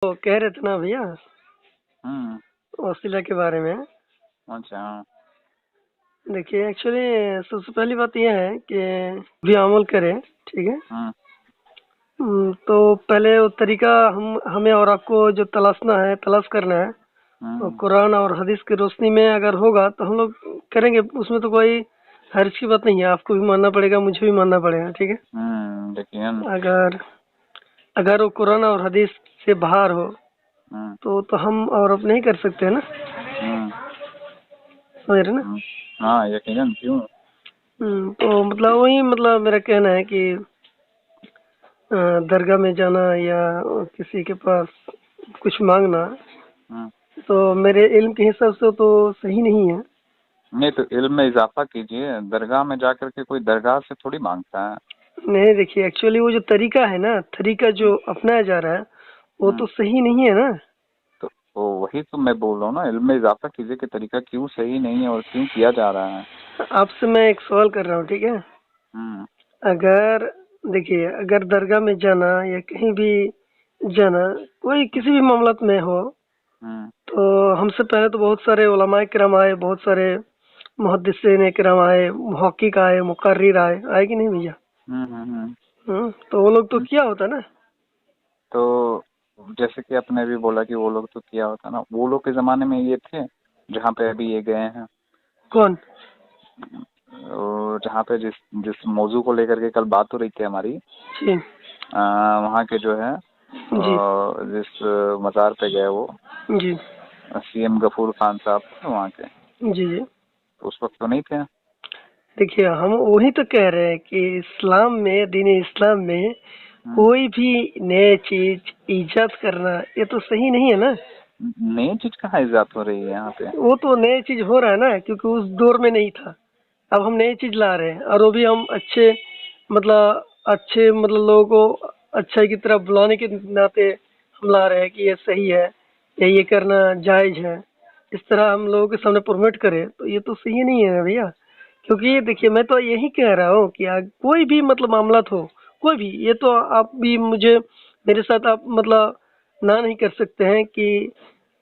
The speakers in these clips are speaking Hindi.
तो कह रहे थे ना भैया वसीला के बारे में। अच्छा। देखिए एक्चुअली सबसे पहली बात यह है कि भी अमल करें, ठीक है। तो पहले वो तरीका हमें और आपको जो तलाश करना है तो कुरान और हदीस की रोशनी में अगर होगा तो हम लोग करेंगे, उसमें तो कोई हर्ज की बात नहीं है। आपको भी मानना पड़ेगा, मुझे भी मानना पड़ेगा, ठीक है। देखिए अगर अगर वो कुरान और हदीस से बाहर हो तो हम और अब नहीं कर सकते हैं ना, समझ रहे ना। हाँ यकीनन, क्यों। तो मतलब वही, मतलब मेरा कहना है कि दरगाह में जाना या किसी के पास कुछ मांगना तो मेरे इल्म के हिसाब से तो सही नहीं है। नहीं तो इल्म में इजाफा कीजिए। दरगाह में जाकर के कोई दरगाह से थोड़ी मांगता है। नहीं, देखिए एक्चुअली वो जो तरीका है ना, तरीका जो अपनाया जा रहा है वो तो सही नहीं है ना। तो वही तो मैं बोल रहा हूँ ना, इल्म में इजाफा कीजिए कि तरीका क्यों सही नहीं है और क्यों किया जा रहा है। आपसे मैं एक सवाल कर रहा हूँ, ठीक है। अगर देखिए, अगर दरगाह में जाना या कहीं भी जाना, कोई किसी भी मामला में हो, तो हमसे पहले तो बहुत सारे उलमाए किराम आए, बहुत सारे मुहद्दिसीन किराम आए, मुहक्किक आए, मुकर्रिर आए कि नहीं भैया। तो वो लोग तो किया होता ना। तो जैसे कि आपने भी बोला कि वो लोग तो किया होता ना, वो लोग के जमाने में ये थे जहाँ पे अभी ये गए हैं। कौन? जहाँ पे जिस जिस मौजू को लेकर के कल बात हो रही थी हमारी, जी वहाँ के जो है जी जिस मज़ार पे गए वो जी सीएम गफूर खान साहब थे वहाँ के, जी जी। उस वक्त तो नहीं थे। देखिए हम वही तो कह रहे हैं कि इस्लाम में, दीन इस्लाम में कोई भी नए चीज इजाद करना ये तो सही नहीं है ना। नई चीज कहाँ इजाद हो रही है यहाँ पे। वो तो नए चीज हो रहा है ना, क्योंकि उस दौर में नहीं था। अब हम नई चीज ला रहे हैं और वो भी हम अच्छे मतलब लोगों को अच्छाई की तरफ बुलाने के नाते हम ला रहे हैं कि ये सही है या ये करना जायज है। इस तरह हम लोगों के सामने प्रमोट करें तो ये तो सही नहीं है भैया। क्योंकि देखिए मैं तो यही कह रहा हूँ कि कोई भी मतलब मामला हो, कोई भी, ये तो आप भी मुझे, मेरे साथ आप मतलब ना नहीं कर सकते हैं कि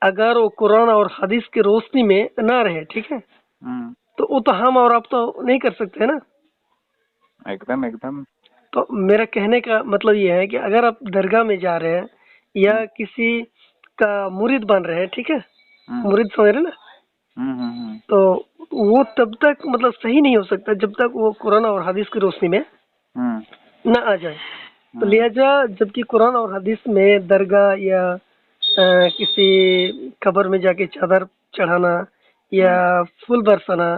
अगर वो कुरान और हदीस की रोशनी में ना रहे, ठीक है, तो वो तो हम और आप तो नहीं कर सकते हैं ना। एकदम एकदम। तो मेरा कहने का मतलब ये है कि अगर आप दरगाह में जा रहे हैं या किसी का मुरीद बन रहे हैं, ठीक है, मुरीद समझ रहे ना, तो वो तब तक मतलब सही नहीं हो सकता जब तक वो कुरान और हदीस की रोशनी में ना आ जाए। तो लिहाजा जबकि कुरान और हदीस में दरगाह या किसी कब्र में जाके चादर चढ़ाना या फूल बरसाना,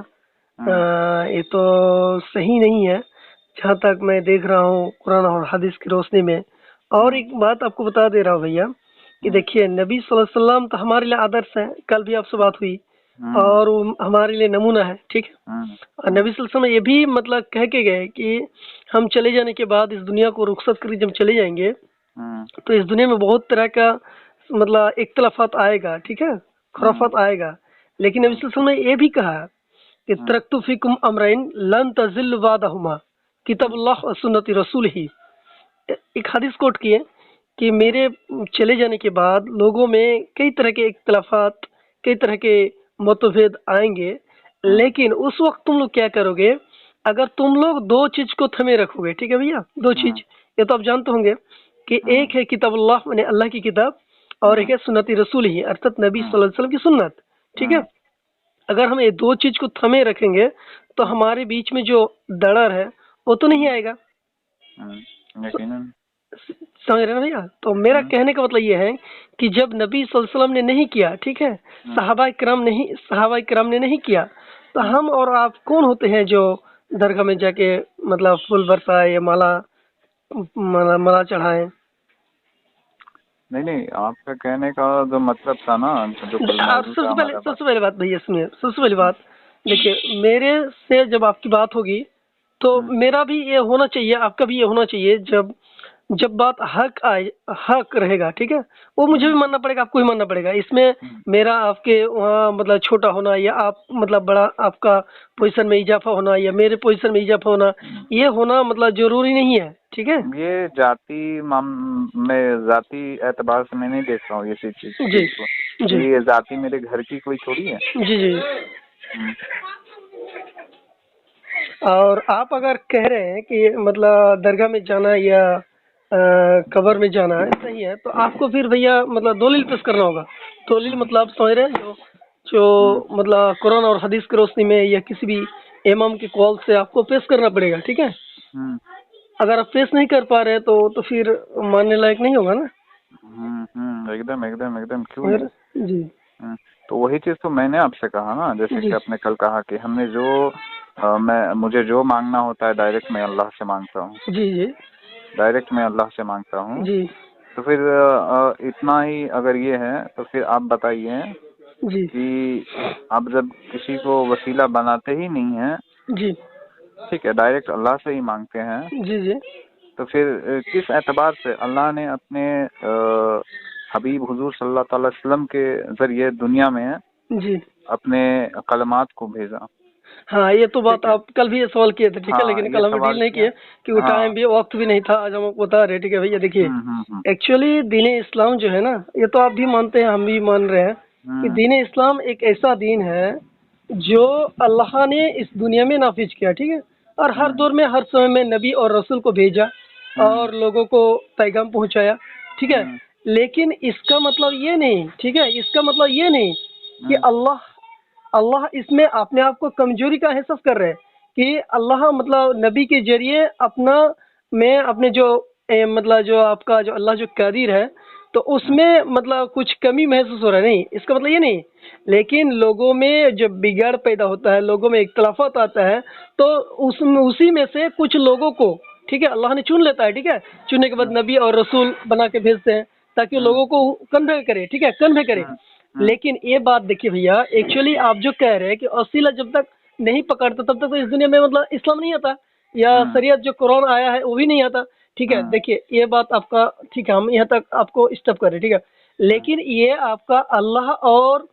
ये तो सही नहीं है जहाँ तक मैं देख रहा हूँ कुरान और हदीस की रोशनी में। और एक बात आपको बता दे रहा हूँ भैया कि देखिए नबी सल्लल्लाहु अलैहि वसल्लम तो हमारे लिए आदर्श है, कल भी आपसे बात हुई, और वो हमारे लिए नमूना है, ठीक है। और नबी सल्लल्लाहु अलैहि वसल्लम ये भी मतलब कह के गए कि हम चले जाने के बाद इस दुनिया को रुखसत करके जब चले जाएंगे तो इस दुनिया में बहुत तरह का मतलब इख्तलाफात आएगा, ठीक है, खुराफात आएगा। लेकिन नबी सल्लल्लाहु अलैहि वसल्लम ने ये भी कहा कि तरक्तु फीकुम अमरैन लन तज़िल्लु बादहुमा किताबुल्लाह व सुन्नति रसूल ही। एक हदीस कोट किए कि मेरे चले जाने के बाद लोगों में कई तरह के इख्तलाफात, कई तरह के मतभेद आएंगे, लेकिन उस वक्त तुम लोग क्या करोगे? अगर तुम लोग दो चीज को थमे रखोगे, ठीक है भैया, दो चीज, ये तो आप जानते होंगे कि एक है किताबुल्लाह माने अल्लाह की किताब, और एक है सुन्नति रसूल ही अर्थात नबी सल्लल्लाहु अलैहि वसल्लम की सुन्नत, ठीक है। अगर हम ये दो चीज को थमे रखेंगे तो हमारे बीच में जो दरार है वो तो नहीं आएगा। समझ रहे ना भैया। तो मेरा कहने का मतलब ये है कि जब नबी सल्लल्लाहु अलैहि वसल्लम ने नहीं किया, ठीक है, सहाबा किराम ने नहीं किया, तो हम और आप कौन होते हैं जो दरगाह में जाके मतलब फूल बरसाए या माला माला माला चढ़ाए। नहीं आपका कहने का जो मतलब था ना, जो कल आप मौजूद था हमारा बात। सबसे पहले बात भैया सुनिए, सबसे पहली बात देखिए, मेरे से जब आपकी बात होगी तो मेरा भी ये होना चाहिए, आपका भी ये होना चाहिए। जब जब बात हक रहेगा, ठीक है, वो मुझे भी मानना पड़ेगा, आपको भी मानना पड़ेगा। इसमें मेरा आपके वहाँ मतलब छोटा होना या आप मतलब बड़ा आपका पोजीशन में इजाफा होना या मेरे पोजीशन में इजाफा होना, ये होना मतलब जरूरी नहीं है, ठीक है। ये मैं जाति एतबार से मैं नहीं देख रहा हूँ ये चीज जी को। जी ये जाति मेरे घर की कोई थोड़ी है। जी जी। हम्म, और आप अगर कह रहे हैं कि मतलब दरगाह में जाना या कब्र में जाना है सही है, तो आपको फिर भैया मतलब दलील पेश करना होगा। दलील मतलब आप समझ रहे हैं, जो जो मतलब कुरान और हदीस की रोशनी में या किसी भी इमाम की कॉल से आपको पेश करना पड़ेगा, ठीक है। अगर आप पेश नहीं कर पा रहे तो फिर मानने लायक नहीं होगा ना। एकदम एकदम एकदम, क्यों समझ नहीं। रहे? जी तो वही चीज तो मैंने आपसे कहा ना, जैसे जी कि आपने कल कहा कि हमने मुझे जो मांगना होता है डायरेक्ट मैं अल्लाह से मांगता हूँ, जी जी डायरेक्ट मैं अल्लाह से मांगता हूँ। जी तो फिर इतना ही अगर ये है तो फिर आप बताइए जी कि आप जब किसी को वसीला बनाते ही नहीं है, जी ठीक है, डायरेक्ट अल्लाह से ही मांगते हैं, जी जी तो फिर किस एतबार से अल्लाह ने अपने हबीब हुजूर सल्लल्लाहु अलैहि वसल्लम के जरिए दुनिया में जी। अपने कलमात को भेजा। हाँ, ये तो बात ठीक है, आप कल भी ये सवाल किए थे, ठीक है, हाँ लेकिन ये कल हमें डील सवाल नहीं किया। किए क्योंकि टाइम हाँ। भी वक्त भी नहीं था। आज हम आपको बता रहे, ठीक है भैया, देखिए हम्म। एक्चुअली दीन इस्लाम जो है ना, ये तो आप भी मानते हैं, हम भी मान रहे हैं कि हम्म दीन इस्लाम एक ऐसा दीन है जो अल्लाह ने इस दुनिया में नाफिज किया, ठीक है। और हर हम्म दौर में हर समय में नबी और रसूल को भेजा हम्म और लोगों को पैगाम पहुंचाया, ठीक है। हम्म लेकिन इसका मतलब ये नहीं, ठीक है, इसका मतलब ये नहीं कि हम्म अल्लाह अल्लाह इसमें अपने आप को कमजोरी का एहसास कर रहे हैं कि अल्लाह मतलब नबी के जरिए अपना में अपने जो मतलब जो आपका जो अल्लाह जो कादिर है, तो उसमें मतलब कुछ कमी महसूस हो रहा है, नहीं, इसका मतलब ये नहीं। लेकिन लोगों में जब बिगाड़ पैदा होता है, लोगों में इख्तलाफात आता है, तो उसी में से कुछ लोगों को, ठीक है, अल्लाह ने चुन लेता है, ठीक है। चुनने के बाद नबी और रसूल बना के भेजते हैं ताकि वो लोगों को कन्वे करे, ठीक है, कन्वे करे। लेकिन ये बात देखिए भैया, एक्चुअली आप जो कह रहे हैं कि वसीला जब तक नहीं पकड़ता तब तक तो इस दुनिया में मतलब इस्लाम नहीं आता या शरीयत जो कुरान आया है वो भी नहीं आता, ठीक है। देखिए ये बात आपका ठीक है, हम यहाँ तक आपको स्टॉप कर रहे हैं, ठीक है। लेकिन ये आपका अल्लाह और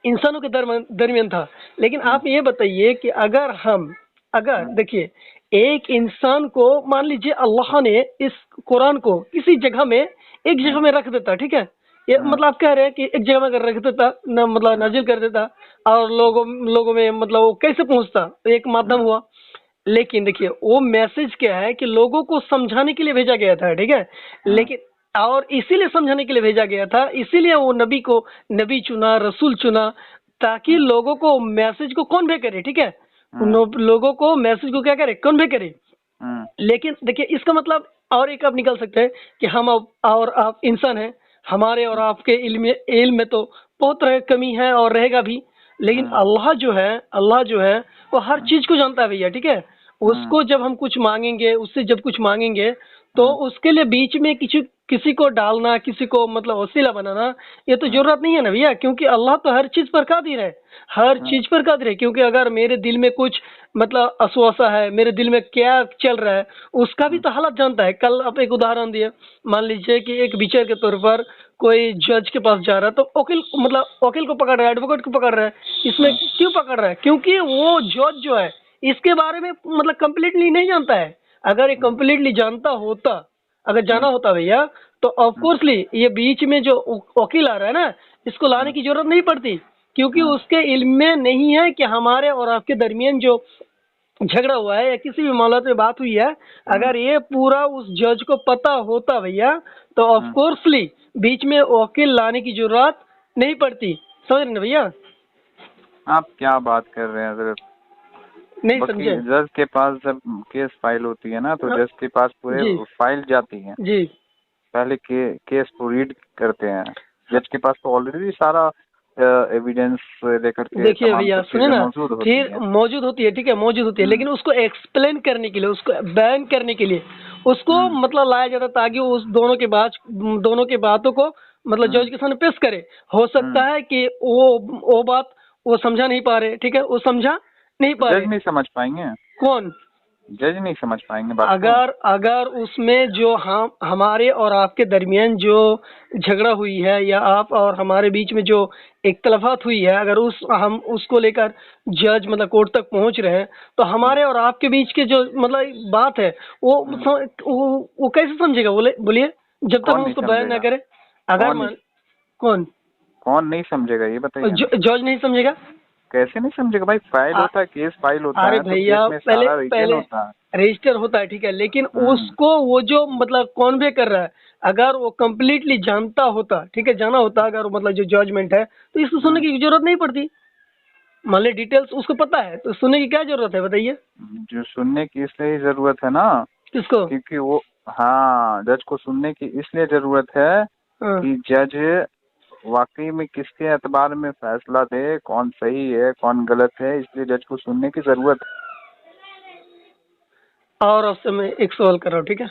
इंसानों के दरमियान था। लेकिन आप ये बताइए कि अगर देखिए एक इंसान को मान लीजिए अल्लाह ने इस कुरान को किसी जगह में एक जगह में रख देता, ठीक है। ये मतलब आप कह रहे हैं कि एक जगह में अगर रख देता न मतलब नाजिल कर देता और लोगों में मतलब वो कैसे पहुंचता, एक माध्यम हुआ। लेकिन देखिए वो मैसेज क्या है कि लोगों को समझाने के लिए भेजा गया था, ठीक है। लेकिन और इसीलिए समझाने के लिए भेजा गया था, इसीलिए वो नबी चुना, रसूल चुना, ताकि लोगों को मैसेज को कन्वे करे, ठीक है। लोगों को मैसेज को क्या करे, कन्वे करे। लेकिन देखिए इसका मतलब और एक आप निकल सकते हैं कि और आप इंसान हैं, हमारे और आपके इल्म में तो बहुत तरह की कमी है और रहेगा भी। लेकिन अल्लाह जो है वो हर चीज को जानता है भैया, ठीक है। उसको जब हम कुछ मांगेंगे, उससे जब कुछ मांगेंगे, तो उसके लिए बीच में किसी किसी को डालना, किसी को मतलब वसीला बनाना, ये तो जरूरत नहीं है ना भैया, क्योंकि अल्लाह तो हर चीज पर कादिर है, हर चीज पर कादिर है। क्योंकि अगर मेरे दिल में कुछ मतलब असवासा है, मेरे दिल में क्या चल रहा है, उसका भी तो हालत जानता है। कल आप एक उदाहरण दिए, मान लीजिए कि एक विचार के तौर पर कोई जज के पास जा रहा है, तो वकील को पकड़ रहा है, एडवोकेट को पकड़ रहा है। इसमें क्यों पकड़ रहा है? क्योंकि वो जज जो है इसके बारे में मतलब कम्प्लीटली नहीं जानता है। अगर ये कम्प्लीटली जानता होता, अगर जाना होता भैया, तो ऑफकोर्सली ये बीच में जो वकील आ रहा है ना, इसको लाने की जरूरत नहीं पड़ती, क्योंकि उसके इल्म में नहीं है कि हमारे और आपके दरमियान जो झगड़ा हुआ है या किसी भी मामले में बात हुई है, अगर ये पूरा उस जज को पता होता भैया, तो ऑफकोर्सली बीच में वकील लाने की जरूरत नहीं पड़ती। समझ रहे ना भैया? आप क्या बात कर रहे हैं हजरत? नहीं समझे? जज के पास जब केस फाइल होती है ना, तो जज के पास पूरे जी फाइल जाती है, जी पहले केस को रीड करते हैं। जज के पास तो ऑलरेडी सारा एविडेंस लेकर के देखिए तमाम भैया सब सुने चीजें ना, मौजूद होती फिर हैं। मौजूद होती है, ठीक है, मौजूद होती है, लेकिन उसको एक्सप्लेन करने के लिए, उसको बयान करने के लिए उसको मतलब लाया जाता, ताकि उस दोनों के बातों को मतलब जज के सामने पेश करे। हो सकता है कि वो बात वो समझा नहीं पा रहे, ठीक है, वो समझा नहीं पा जज रहे। नहीं समझ पाएंगे। कौन? जज नहीं समझ पाएंगे बात को। अगर उसमें जो हम हमारे और आपके दरमियान जो झगड़ा हुई है या आप और हमारे बीच में जो इख्तलाफात हुई है, अगर हम उसको लेकर जज मतलब कोर्ट तक पहुंच रहे हैं, तो हमारे और आपके बीच के जो मतलब बात है वो कैसे समझेगा? बोलिए, जब तक कौन हम नहीं उसको बयान ना समझेगा? करें। अगर कौन नहीं कौन कौन नहीं समझेगा ये बताइए ना। जज नहीं समझेगा? कैसे नहीं समझेगा भाई? फाइल होता है, केस फाइल होता अरे है, तो केस भैया, में पहले सारा रिटेन पहले होता है। रजिस्टर होता है, ठीक है, लेकिन हम्म उसको वो जो मतलब कॉन्वे कर रहा है, अगर वो कम्प्लीटली जानता होता, ठीक है, जाना होता, अगर मतलब जो जजमेंट है, तो इसको सुनने हम्म। की जरूरत नहीं पड़ती। मान ली डिटेल्स उसको पता है, तो सुनने की क्या जरूरत है बताइए? जो सुनने की इसलिए ही जरूरत है ना, किसको? क्योंकि वो, हाँ, जज को सुनने की इसलिए जरूरत है हाँ। कि जज वाकई में किसके एतबार में फैसला दे, कौन सही है कौन गलत है, इसलिए जज को सुनने की जरूरत है। और आपसे मैं एक सवाल कर रहा हूँ, ठीक है?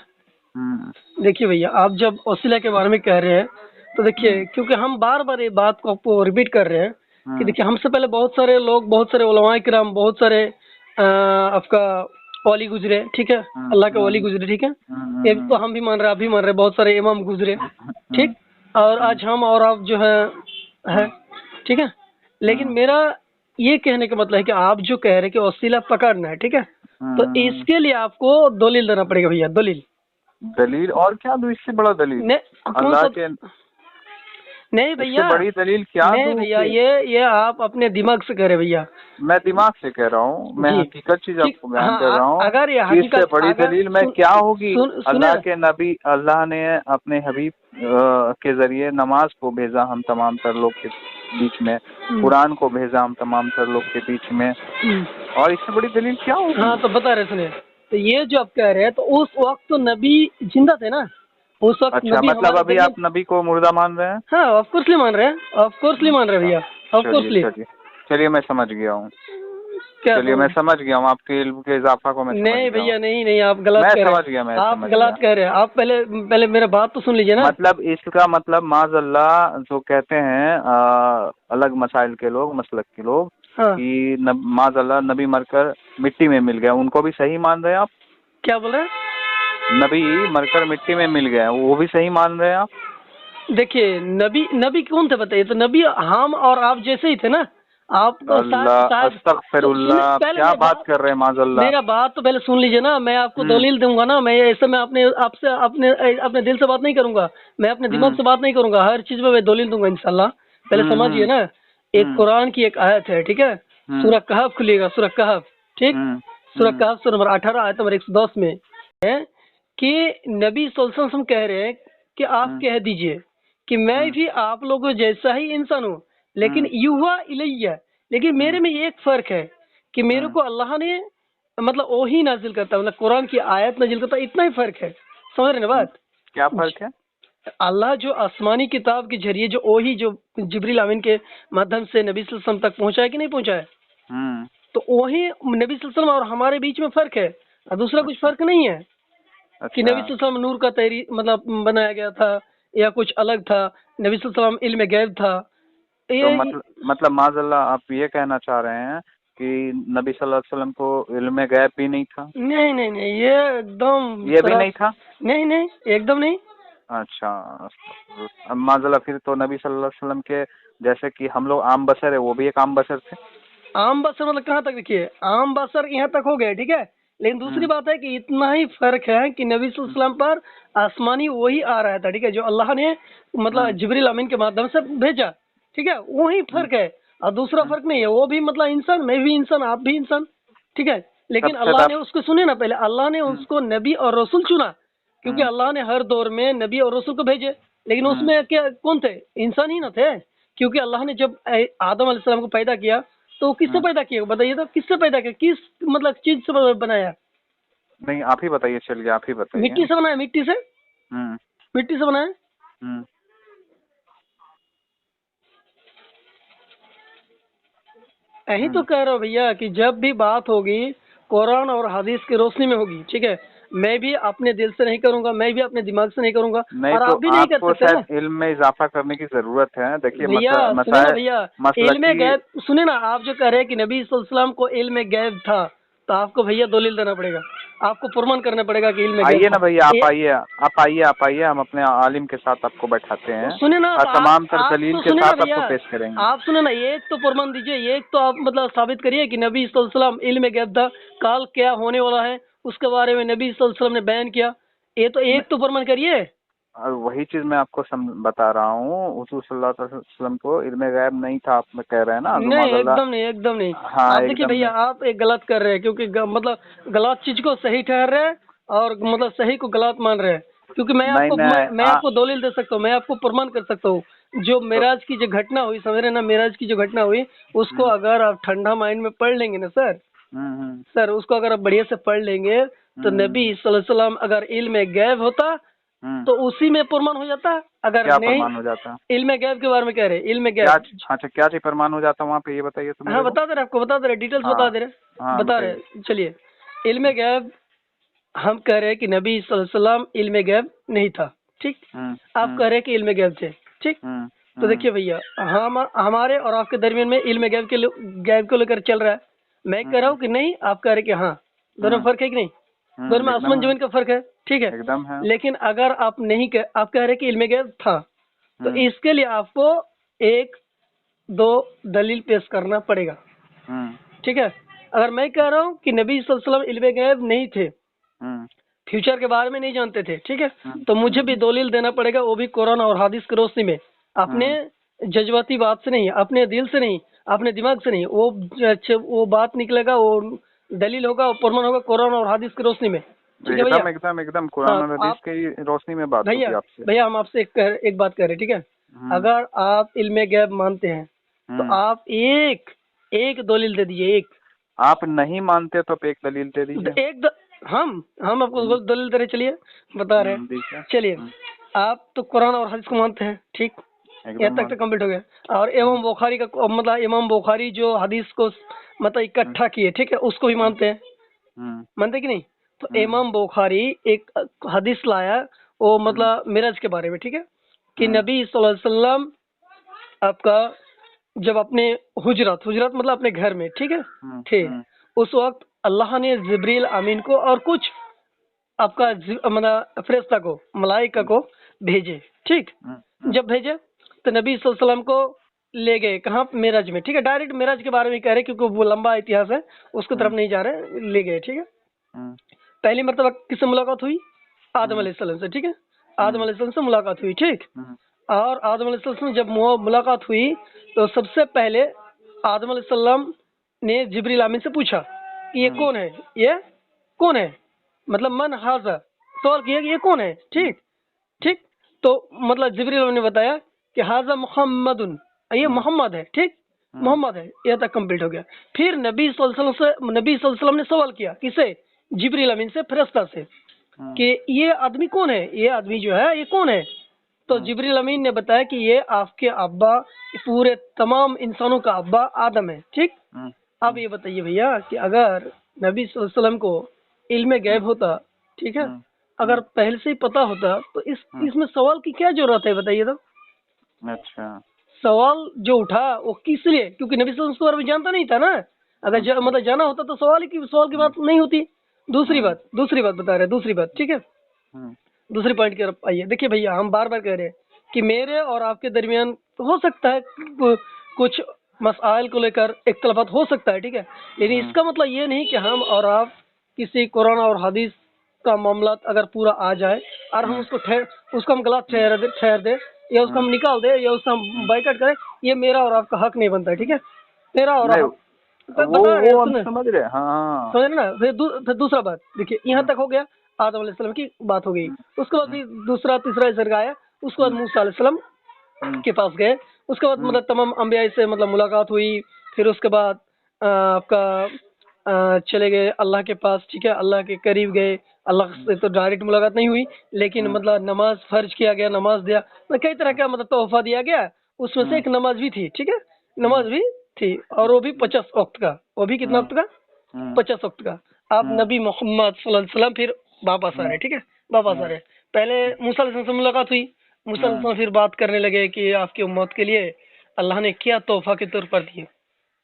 देखिए भैया, आप जब वसीला के बारे में कह रहे हैं, तो देखिए, क्योंकि हम बार बार ये बात को आपको रिपीट कर रहे हैं कि देखिए, हमसे पहले बहुत सारे लोग, बहुत सारे उलमाए किराम, बहुत सारे आपका वली गुजरे, ठीक है, अल्लाह के वली गुजरे, ठीक है, ये तो हम भी मान रहे हैं, आप भी मान रहे हैं, बहुत सारे इमाम गुजरे, ठीक, और आज हम और आप जो है, ठीक है, लेकिन मेरा ये कहने का मतलब है कि आप जो कह रहे हैं कि वसीला पकड़ना है, ठीक है, तो इसके लिए आपको दलील देना पड़ेगा भैया, दलील। दलील और क्या दूं? इससे बड़ा दलील अल्लाह के, नहीं भैया, इससे बड़ी दलील क्या नहीं दूं? भैया, ये आप अपने दिमाग से कह रहे भैया। मैं दिमाग से कह रहा हूँ, मैं जी, हकीकत चीज आपको बयान हाँ, कर रहा हूँ। अगर ये इससे हकीकत, बड़ी दलील में क्या होगी? अल्लाह के नबी, अल्लाह ने अपने हबीब के जरिए नमाज को भेजा हम तमाम तर लोग के बीच में, कुरान को भेजा हम तमाम तर लोग के बीच में, और इससे बड़ी दलील क्या होगी? हाँ, तो बता रहे सुनिए, तो ये जो आप कह रहे हैं, तो उस वक्त तो नबी जिंदा थे ना, उस वक्त अच्छा, नबी मतलब अभी हमारे आप नबी को मुर्दा मान रहे हैं? हाँ, ऑफकोर्सली मान रहे हैं, ऑफकोर्सली मान रहे हैं भैया, ऑफकोर्सली। चलिए मैं समझ गया हूँ, क्या चलिए मैं समझ गया हूँ, आपके इल्म के इजाफा को मैं समझ नहीं गया भैया, नहीं, आप गलत कह रहे हैं। समझ गया, मैं आप समझ गलत गया। कह रहे हैं, आप पहले मेरा बात तो सुन लीजिए ना। मतलब इसका मतलब माज़अल्लाह जो कहते हैं अलग मसाइल के लोग, मसलक के लोग, हाँ। कि माज़अल्लाह नबी मरकर मिट्टी में मिल गया, उनको भी सही मान रहे हैं आप? क्या बोल रहे हैं? नबी मरकर मिट्टी में मिल गया, वो भी सही मान रहे हैं आप? देखिए, नबी कौन थे बताइए? तो नबी हम और आप जैसे ही थे ना। आप तो अस्तगफिरुल्लाह, क्या बात कर रहे हैं माज़अल्लाह? मेरा बात तो पहले सुन लीजिए ना, मैं आपको दलील दूंगा ना, मैं ऐसे में आपसे अपने दिल से बात नहीं करूंगा, मैं अपने दिमाग से बात नहीं करूंगा, हर चीज में मैं दलील दूंगा इंशाल्लाह। पहले समझिए ना, एक कुरान की एक आयत है, ठीक है, सूरह कहफ खुलिएगा, सूरह कहफ, ठीक, सूरह कहफ सूरह नंबर 18 आयत नंबर 110 में है कि नबी सल्लल्लाहु अलैहि वसल्लम कह रहे हैं कि आप कह दीजिए कि मैं भी आप लोगों जैसा ही इंसान हूँ, लेकिन युवा इलैया, लेकिन मेरे में एक फर्क है कि मेरे को अल्लाह ने मतलब वही नाजिल करता, मतलब कुरान की आयत नाजिल करता, इतना ही फर्क है। समझ रहे ना बात? क्या फर्क है? अल्लाह जो आसमानी किताब के जरिए जो वही जो जिब्रील अमीन के माध्यम से नबी सल्लल्लाहु अलैहि वसल्लम तक पहुंचा है कि नहीं पहुंचा है, तो वही नबी सल्लल्लाहु अलैहि वसल्लम और हमारे बीच में फर्क है, और दूसरा कुछ फर्क नहीं है। कि नबी सल्लल्लाहु अलैहि वसल्लम नूर का तहरी मतलब बनाया गया था या कुछ अलग था, नबी सल्लल्लाहु अलैहि वसल्लम इल्म गैब था। तो मतलब माज़अल्लाह आप ये कहना चाह रहे हैं कि नबी सल्लल्लाहु अलैहि वसल्लम को इल्म गैब भी नहीं था? नहीं, ये एकदम ये भी नहीं था? नहीं, एकदम नहीं। अच्छा, माज़अल्लाह, फिर तो नबी सल्लल्लाहु अलैहि वसल्लम के जैसे कि हम लोग आम बशर है, वो भी एक आम बशर थे। आम बशर मतलब कहाँ तक? देखिए, आम बशर यहाँ तक हो गए, ठीक है, लेकिन दूसरी बात है कि इतना ही फर्क है कि नबी सल्लल्लाहु अलैहि वसल्लम पर आसमानी वही आ रहा था, ठीक है, जो अल्लाह ने मतलब जिब्रील अमीन के माध्यम से भेजा, ठीक है, वही फर्क है, और दूसरा फर्क नहीं है। वो भी मतलब इंसान, मैं भी इंसान, आप भी इंसान, ठीक है, लेकिन अल्लाह ने उसको, सुने ना, पहले अल्लाह ने उसको नबी और रसूल चुना, क्योंकि अल्लाह ने हर दौर में नबी और रसूल को भेजे, लेकिन उसमें क्या कौन थे? इंसान ही ना थे, क्योंकि अल्लाह ने जब आदम अलैहिस्सलाम को पैदा किया, तो किससे पैदा किया बताइए? तो किससे पैदा किया? किस मतलब चीज से बनाया? नहीं, आप ही बताइए, चलिए आप ही बताइए। मिट्टी से बनाया, मिट्टी से, मिट्टी से बनाया। यही तो कह रहा हूँ भैया कि जब भी बात होगी कुरान और हदीस की रोशनी में होगी, ठीक है, मैं भी अपने दिल से नहीं करूंगा, मैं भी अपने दिमाग से नहीं करूंगा, नहीं, और तो आप भी नहीं कर आपको सकते ना शायद इल्म में इजाफा करने की जरूरत है। देखिए भैया। सुने ना भैया, इल्म मसलकी, गैब, सुने ना, आप जो कह रहे हैं कि नबी सल्लल्लाहु अलैहि वसल्लम को इल्म गैब था, तो आपको भैया दलील देना पड़ेगा, आपको प्रमाण करना पड़ेगा कि इल्म आइए ना भैया, आप आइए, हम अपने आलिम के साथ आपको बैठाते हैं, सुने ना, और तमाम तर आप दलील तो के सुने ना साथ भैया, आपको पेश करेंगे। आप सुने ना, एक तो प्रमाण दीजिए, एक तो आप मतलब साबित करिए कि नबी सल्लल्लाहु अलैहि वसल्लम इल्म गैब था, काल क्या होने वाला है उसके बारे में नबी सल्लल्लाहु अलैहि वसल्लम ने बयान किया, ये तो एक तो प्रमाण करिए। और वही चीज मैं आपको बता रहा हूँ, हुजूर सल्लल्लाहु अलैहि वसल्लम को इल्म गैब नहीं था, आप कह रहे हैं ना? नहीं, एकदम नहीं, एकदम नहीं। हाँ, आप देखिए एकदम भैया, नहीं। आप एक गलत कर रहे हैं, क्योंकि मतलब गलत चीज को सही ठहर रहे हैं और मतलब सही को गलत मान रहे हैं। क्योंकि मैं नहीं, आपको नहीं, मैं आपको दलील दे सकता हूँ, मैं आपको प्रमाण कर सकता हूँ। जो मेराज की जो घटना हुई, समझ रहे ना, मेराज की जो घटना हुई, उसको अगर आप ठंडा माइंड में पढ़ लेंगे ना सर, सर उसको अगर आप बढ़िया से पढ़ लेंगे तो नबी सल्लल्लाहु अलैहि वसल्लम अगर इल्म गैब होता तो उसी में प्रमाण हो जाता। अगर क्या नहीं, प्रमाण हो जाता? इल्म गैब के बारे में कह रहे, इल्म गैब। अच्छा, क्या चीज प्रमाण हो जाता वहाँ पे, ये बताइए तो मेरे हाँ, को। बता दे रहे, आपको बता दे रहे, डिटेल्स बता दे रहे, हाँ, बता बताइए। रहे। चलिए, इल्म गैब हम कह रहे हैं कि नबी सल्लल्लाहु अलैहि वसल्लम इल्म गैब नहीं था, ठीक। आप कह रहे हैं कि इल्म गैब थे, ठीक। तो देखिए भैया, हम हमारे और आपके दरमियान में इल्म गैब को लेकर चल रहा है। मैं कह रहा हूँ कि नहीं, आप कह रहे हैं कि हाँ। दोनों फर्क है कि नहीं? दोनों में आसमान जमीन का फर्क है, ठीक है, एकदम है। लेकिन अगर आप नहीं आप कह रहे हैं कि इल्म गैब था, तो इसके लिए आपको एक दो दलील पेश करना पड़ेगा, ठीक है। अगर मैं कह रहा हूँ कि नबी सल्लल्लाहु अलैहि वसल्लम इल्म गैब नहीं थे, फ्यूचर के बारे में नहीं जानते थे, ठीक है, तो मुझे भी दलील देना पड़ेगा, वो भी कुरान और हदीस की रोशनी में, अपने जज्बाती बात से नहीं, अपने दिल से नहीं, अपने दिमाग से नहीं। वो बात निकलेगा, वो दलील होगा, वो प्रमाण होगा कुरान और हदीस की रोशनी में, ठीक है भैया। एकदम कुरान और हदीस की रोशनी में बात होगी आपसे। भैया हम आपसे एक बात कर रहे हैं, ठीक है। अगर आप इल्म गैब मानते हैं तो आप एक दलील दे दीजिए, एक। आप नहीं मानते तो एक दलील दे दीजिए। हम आपको दलील दे रहे, चलिए बता रहे हैं। चलिए, आप तो कुरान और हदीस को मानते हैं, ठीक, यहाँ तक तो कंप्लीट हो गया। और इमाम बुखारी का मतलब इमाम बुखारी जो हदीस को मतलब इकट्ठा किए, ठीक है, उसको भी मानते हैं, मानते कि नहीं? तो इमाम बुखारी एक हदीस लाया, वो मतलब मिराज के बारे में, ठीक है, कि नबी सल्लल्लाहु अलैहि वसल्लम आपका जब अपने हुजरत मतलब अपने घर में, ठीक है, थे, उस वक्त अल्लाह ने जिब्रील अमीन को और कुछ आपका मतलब फरिश्ता को, मलाइका को भेजे, ठीक। जब भेजे तो नबी सल्लल्लाहु अलैहि वसल्लम को ले गए कहाँ? मेराज में, ठीक है। डायरेक्ट मेराज के बारे में कह रहे क्योंकि वो लंबा इतिहास है, उसकी तरफ नहीं जा रहे, ले गए, ठीक है। पहली मरतबा किससे मुलाकात हुई? आदम अलैहिस्सलाम से, ठीक है, आदम अलैहिस्सलाम से मुलाकात हुई, ठीक। और आदम अलैहिस्सलाम जब मुलाकात हुई तो सबसे पहले आदम अलैहिस्सलाम ने जिब्रील अमीन से पूछा कि ये कौन है, ये कौन है, मतलब मन हाजा, सवाल किया कि ये कौन है, ठीक ठीक। तो मतलब जिब्रील अमीन ने बताया कि हाजा मुहम्मदुन, ये मोहम्मद है, ठीक, मोहम्मद है। यह तक कंप्लीट हो गया। फिर नबी सल्लल्लाहु अलैहि वसल्लम ने सवाल किया, किसे? जिब्रील अमीन से, फरिश्ता से, कि ये आदमी कौन है, ये आदमी जो है ये कौन है? तो जिब्रील अमीन ने बताया कि ये आपके अब्बा, पूरे तमाम इंसानों का अब्बा आदम है, ठीक। अब ये बताइए भैया कि अगर नबी सल्लल्लाहु अलैहि वसल्लम को इल्म गैब होता, ठीक है, अगर पहले से ही पता होता तो इसमें सवाल की क्या जरूरत है, बताइए तो। अच्छा, सवाल जो उठा वो किस लिए? क्योंकि नबी सल्लल्लाहु अलैहि वसल्लम उसके बारे में जानता नहीं था ना। अगर मतलब जाना होता तो सवाल की बात नहीं होती। दूसरी बात बता रहे, दूसरी बात, ठीक है, दूसरी पॉइंट की तरफ आइए। देखिए भैया, हम बार बार कह रहे हैं कि मेरे और आपके दरमियान हो सकता है कुछ मसाइल को लेकर इख्तलाफात हो सकता है, ठीक है, लेकिन इसका मतलब ये नहीं कि हम और आप किसी कुरान और हदीस का मामला अगर पूरा आ जाए और हम उसको हम गलत ठहर दे या उसको हम निकाल दे या उसको हम बाइकआउट करें, ये मेरा और आपका हक नहीं बनता है, ठीक है। मेरा और आप समझ रहे, हाँ, समझ रहे ना। फिर दूसरा बात देखिए, यहाँ तक हो गया, आदम अलैहिस्सलाम की बात हो गई। उसके बाद फिर दूसरा तीसरा जरगा आया, उसके बाद मूसा अलैहिस्सलाम के पास गए, उसके बाद मतलब तमाम अंबिया से मतलब मुलाकात हुई। फिर उसके बाद आपका चले गए अल्लाह के पास, ठीक है, अल्लाह के करीब गए। अल्लाह से तो डायरेक्ट मुलाकात नहीं हुई, लेकिन मतलब नमाज फर्ज किया गया, नमाज दिया, कई तरह का मतलब तोहफा दिया गया। उसमें से एक नमाज भी थी, ठीक है, नमाज भी थी, और वो भी 50 वक्त का। वो भी कितना वक्त का? 50 वक्त का। आप नबी मोहम्मद सल्लल्लाहु अलैहि वसल्लम फिर वापस आ रहे, ठीक है, वापस आ रहे। पहले मूसा अलैहिस्सलाम से मुलाकात हुई, मूसा अलैहिस्सलाम फिर बात करने लगे कि आपकी उम्मत के लिए अल्लाह ने क्या तोहफा के तौर पर दिए।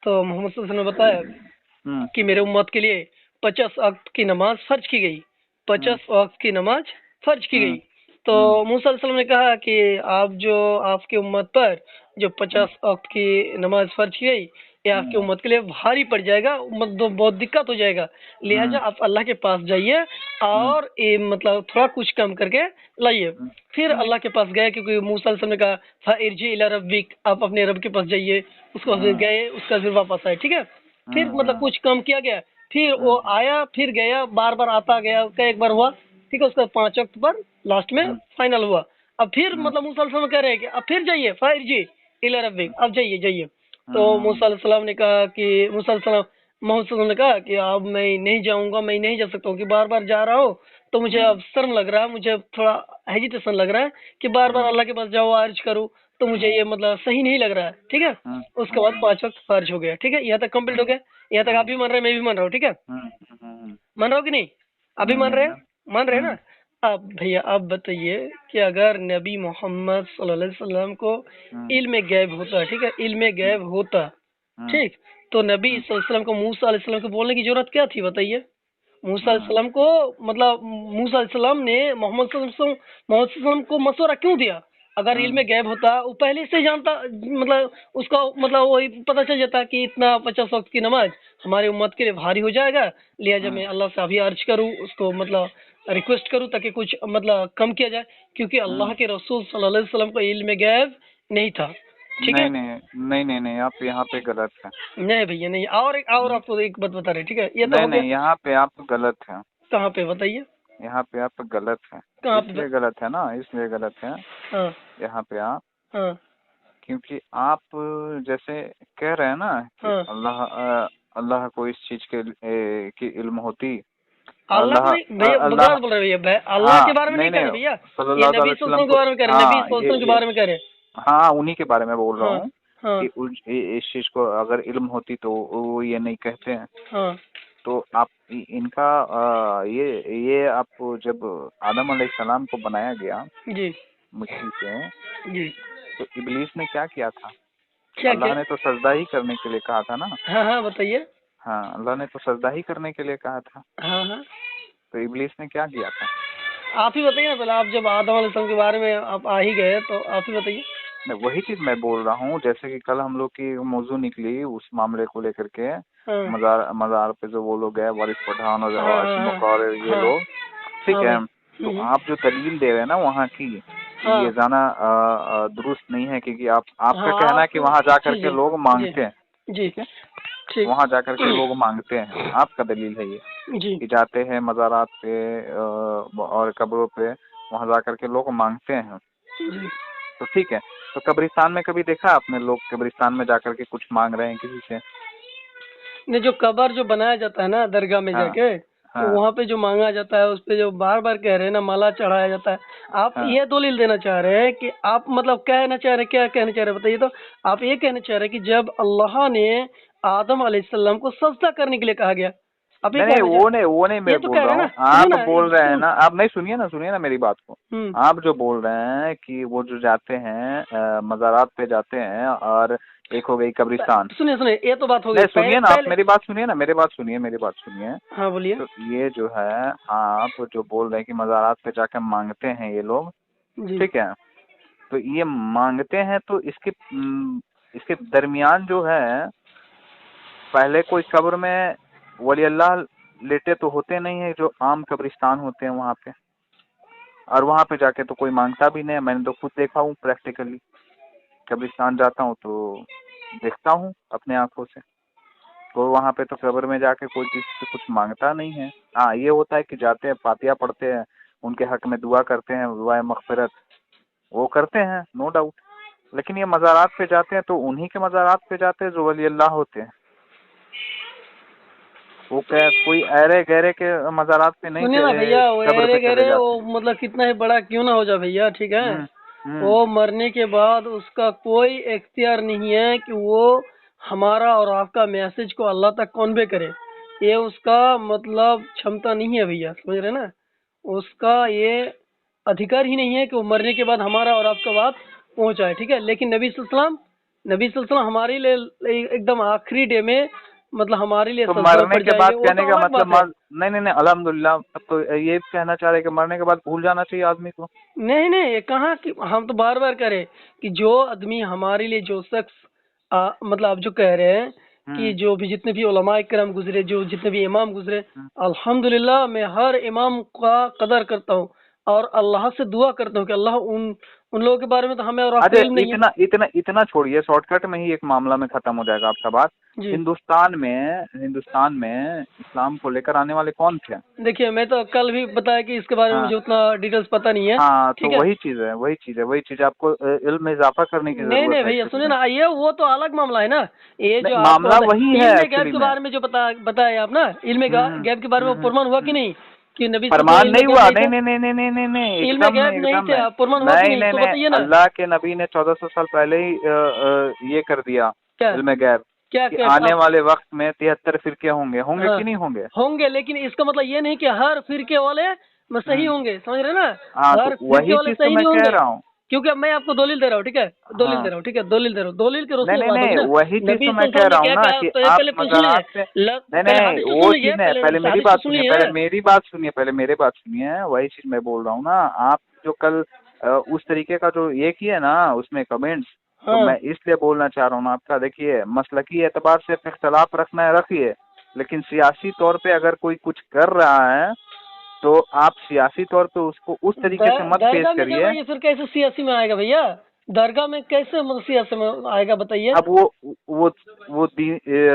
तो मोहम्मद सल्लल्लाहु अलैहि वसल्लम ने बताया कि मेरे उम्मत के लिए 50 वक्त की नमाज फर्ज की गई, 50 वक्त की नमाज फर्ज की गई। तो मूसा अलैहिस्सलाम ने कहा कि आपके उम्मत पर जो 50 वक्त की नमाज फर्ज की गई, ये आपकी उम्मत के लिए भारी पड़ जाएगा, बहुत दिक्कत हो जाएगा, लिहाजा आप अल्लाह के पास जाइए और ये मतलब थोड़ा कुछ कम करके लाइए। फिर अल्लाह के पास गए, क्योंकि मूसा अलैहिस्सलाम ने कहा फइरजी इला रब्बिक, आप अपने रब के पास जाइए। उसको गए, उसका फिर वापस आए, ठीक है। फिर मतलब कुछ कम किया गया, फिर वो आया, फिर गया, बार बार आता गया, एक बार हुआ, ठीक है। उसका 5 वक्त पर लास्ट में फाइनल हुआ। अब फिर मतलब मूसा अलैहिस्सलाम कह रहे हैं कि अब फिर जाइए फइरजी इला रब्बिक, अब जाइए। तो मूसा अलैहिस्सलाम ने कहा कि मोहम्मद ने कहा कि अब मैं नहीं जाऊंगा, मैं नहीं जा सकता हूँ, कि बार बार जा रहा हूँ तो मुझे अब शर्म लग रहा है, मुझे थोड़ा हेजिटेशन लग रहा है कि बार बार अल्लाह के पास जाओ, अर्ज करूँ, तो मुझे ये मतलब सही नहीं लग रहा है, ठीक है। उसके बाद 5 वक्त फर्ज हो गया, ठीक है। यहाँ तक कंप्लीट हो गया, यहाँ तक आप भी मान रहे हैं, मैं भी मान रहा हूँ, ठीक है। मान रहा हो कि नहीं? अभी मान रहे हैं ना। अब भैया आप बताइए कि अगर नबी मोहम्मद सल्लल्लाहु अलैहि वसल्लम को इल्म गैब होता, ठीक है, इल्म गैब होता, ठीक, तो नबी सल्लल्लाहु अलैहि वसल्लम को मूसा अलैहि सल्लम को बोलने की जरूरत क्या थी, बताइए। मूसा अलैहि सल्लम को मतलब मूसा अलैहि सल्लम ने मोहम्मद सल्लल्लाहु अलैहि वसल्लम को मशवरा क्यों दिया? अगर इल्म गैब होता, वो पहले से जानता, मतलब उसका मतलब वही पता चल जाता कि इतना 50 वक्त की नमाज हमारे उम्मत के लिए भारी हो जाएगा, लिहाजा मैं अल्लाह से अभी अर्ज करूँ, उसको मतलब रिक्वेस्ट करूँ ताकि कुछ मतलब कम किया जाए, क्योंकि अल्लाह के रसूल सल्लल्लाहु अलैहि वसल्लम को इल्म गैब नहीं था, ठीक है। नहीं, आप यहाँ पे गलत है। नहीं भैया नहीं, और आपको एक बात बता रहे, ठीक है, ये तो हो गया। नहीं, यहाँ पे आप गलत है। कहाँ पे बताइए? यहाँ पे आप गलत है। कहाँ इसलिए गलत है ना, इसलिए गलत है। हाँ। यहाँ पे आप हाँ। क्योंकि आप जैसे कह रहे हैं ना कि हाँ। अल्लाह को इस चीज की इल्म होती। अल्लाह को नहीं भैया, बकवास बोल रहे भैया, अल्लाह के बारे में नहीं कह रहे भैया, ये नबी सल्लल्लाहु अलैहि वसल्लम के बारे में कह रहे हैं, नबी सल्लल्लाहु अलैहि वसल्लम के बारे में कह रहे हैं। हाँ, उन्हीं के बारे में बोल रहा हूँ हाँ। कि इस चीज को अगर इल्म होती तो वो ये नहीं कहते हैं। हाँ। तो आप इनका ये आप जब आदम अलैहिस्सलाम को बनाया गया जी मिट्टी से, जी, तो इब्लीस ने क्या किया था? क्या अल्लाह ने तो सजदा ही करने के लिए कहा था ना। हाँ बताइए। हाँ, अल्लाह ने तो सजदा ही करने के लिए कहा था। हाँ, तो इब्लीस ने क्या किया था? आप ही बताइए ना पहले, आप जब आदम अलैहिस्सलाम के बारे में आप आ ही गए तो आप ही बताइए। वही चीज मैं बोल रहा हूँ, जैसे कि कल हम लोग की मौजू निकली उस मामले को लेकर के। हाँ। मजार पे जो वो लोग गए, वारिस पठान और हाँ। और ये लोग, ठीक है। तो भाई। आप जो दलील दे रहे हैं ना वहाँ की, ये जाना दुरुस्त नहीं है, क्योंकि आपका कहना है कि वहाँ जा करके लोग मांगते हैं, ठीक है, वहाँ जा करके लोग मांगते हैं, आपका दलील है ये कि जाते हैं मज़ारात पे और कब्रों पे, वहाँ जा करके लोग मांगते हैं। तो ठीक है, तो कब्रिस्तान में कभी देखा आपने लोग कब्रिस्तान में जाकर के कुछ मांग रहे हैं किसी से? नहीं, जो कब्र जो बनाया जाता है ना दरगाह में जाके, तो वहाँ पे जो मांगा जाता है, उस पे जो बार बार कह रहे हैं ना माला चढ़ाया जाता है, आप ये दलील देना चाह रहे हैं कि आप मतलब कहना चाह रहे हैं, क्या कहना चाह रहे हैं बताइए। तो आप ये कहना चाह रहे हैं कि जब अल्लाह ने आदम अलैहिस्सलाम को सजदा करने के लिए कहा गया, आप नहीं, वो नहीं मैं बोल रहा हूँ, आप बोल रहे हैं ना, आप नहीं, सुनिए ना मेरी बात को। आप जो बोल रहे हैं कि वो जो जाते हैं मज़ारात पे जाते हैं, और एक हो गई कब्रिस्तान। सुनिए ये तो बात हो गई। सुनिए ना, आप मेरी बात सुनिए ना, मेरी बात सुनिए। हाँ बोलिए। तो ये जो है आप जो बोल रहे हैं कि मज़ारात पे जाकर मांगते हैं ये लोग, ठीक है, तो ये मांगते हैं, तो इसके दरमियान जो है, पहले कोई कब्र में वली अल्लाह लेटे तो होते नहीं है, जो आम कब्रिस्तान होते हैं वहाँ पे, और वहाँ पे जाके तो कोई मांगता भी नहीं है। मैंने तो खुद देखा हूँ, प्रैक्टिकली कब्रिस्तान जाता हूँ तो देखता हूँ अपने आंखों से, तो वहाँ पे तो कब्र में जाके कोई किसी से कुछ मांगता नहीं है। हाँ, ये होता है कि जाते हैं, फातिहा पढ़ते हैं, उनके हक में दुआ करते हैं, दुआ मग़फ़िरत वो करते हैं, नो डाउट। लेकिन ये मज़ारात पे जाते हैं तो उन्हीं के मज़ारात पे जाते हैं जो वली अल्लाह होते हैं। वो क्या कोई अरे गहरे के मज़ारात पे नहीं, सुनिए ना भैया, वो कब्र पे अरे चले गहरे जाते वो मतलब कितना ही बड़ा क्यों ना हो जाए भैया, ठीक है, हैं। वो मरने के बाद उसका कोई इख्तियार नहीं है कि वो हमारा और आपका मैसेज को अल्लाह तक कन्वे करे, ये उसका मतलब क्षमता नहीं है भैया, समझ रहे ना, उसका ये अधिकार ही नहीं है कि वो मरने के बाद हमारा और आपका बात पहुंचाए, ठीक है। लेकिन नबी सल्लल्लाहु अलैहि वसल्लम हमारे लिए एकदम आखिरी डे में मतलब हमारे लिए तो सजदा मरने पड़ के बाद जाएंगे, कहने वो तो का अलग बात है। मतलब नहीं नहीं नहीं, अल्हम्दुलिल्लाह। अब तो ये कहना चाह रहे हैं कि मरने के बाद भूल जाना चाहिए आदमी को। नहीं नहीं, ये कहाँ कि हम तो बार बार करें कि जो आदमी हमारे लिए, जो शख्स मतलब आप जो कह रहे हैं कि जो भी जितने भी उलमा इकराम गुजरे, जो जितने भी इमाम गुजरे, अल्हम्दुलिल्लाह मैं हर इमाम का कदर करता हूँ और अल्लाह से दुआ करता हूँ कि अल्लाह उन लोगों के बारे में तो हमें और आपको अरे इल्म नहीं है। इतना इतना इतना छोड़िए, शॉर्टकट में ही एक मामला में खत्म हो जाएगा आपका बात। जी हिंदुस्तान में इस्लाम को लेकर आने वाले कौन थे? देखिए, मैं तो कल भी बताया कि इसके बारे में हाँ मुझे उतना डिटेल्स पता नहीं है। हाँ, तो ठीक है। वही चीज आपको इल्म में इजाफा करने की नहीं नहीं जरूरत है भैया, एक्चुअली सुनिए में। ना, ये वो तो अलग मामला है ना। ये जो नहीं, आपको मामला वही है इल्म गैब एक्चुअली के में। बारे में जो बताया आप ना, इल्म गैब के बारे में प्रमाण हुआ कि नहीं कि नबी सल्लल्लाहु फरमान अलैहि वसल्लम नहीं इल्म गैब हुआ, नहीं नहीं था? नहीं नहीं नहीं नहीं नहीं नहीं, इल्म एकदम गैब नहीं, नहीं एकदम थे, नहीं। प्रमाण हुआ कि नहीं नहीं, नहीं तो नहीं, बताइए ना। अल्लाह के नबी ने 1400 साल पहले ही ये कर दिया क्या इल्म गैब क्या कि क्या आने आप? वाले वक्त में 73 फिरके होंगे, होंगे हाँ कि नहीं होंगे? होंगे, लेकिन इसका मतलब ये नहीं कि हर फिरके वाले में सही हम्म। होंगे, समझ रहे ना? हाँ, तो हर फिरके वही वाले चीज तो सही मैं नहीं कह होंगे। रहा हूँ। क्योंकि अब मैं आपको दलील दे रहा हूँ, ठीक है, दलील दे हाँ, रहा हूँ, ठीक है, दलील दे रहा हूँ, दलील के रोशनी नहीं में नहीं बात होगी नहीं, ना। वही चीज नबी तो मैं सल्लल्लाहु कह अलैहि वसल्लम ने रहा हूँ क्या ना कहा, कि तो आप पहले तो सुन मज़ाहब से नहीं पहले नहीं, हादिस तो सुन वो लीजिए, चीज है, पहले पहले मेरी हादिस तो बात सुन सुनिए, लीजिए। पहले मेरी बात सुनिए, पहले मेरी बात सुनिए, वही चीज मैं बोल रहा हूँ ना। आप जो कल उस तरीके का जो ये किए ना उसमें कमेंट्स, तो हाँ मैं इसलिए बोलना चाह रहा हूँ ना आपका, देखिए मसलकी एतबार से इख्तलाफ रखना है रखिए, लेकिन सियासी तौर पे अगर कोई कुछ कर रहा है तो आप सियासी तौर पे उसको उस तरीके से मत पेश दरगाह में जब करिए। ये फिर कैसे सियासी में आएगा भैया? दरगाह में कैसे मतलब सियासी में आएगा, बताइए। अब वो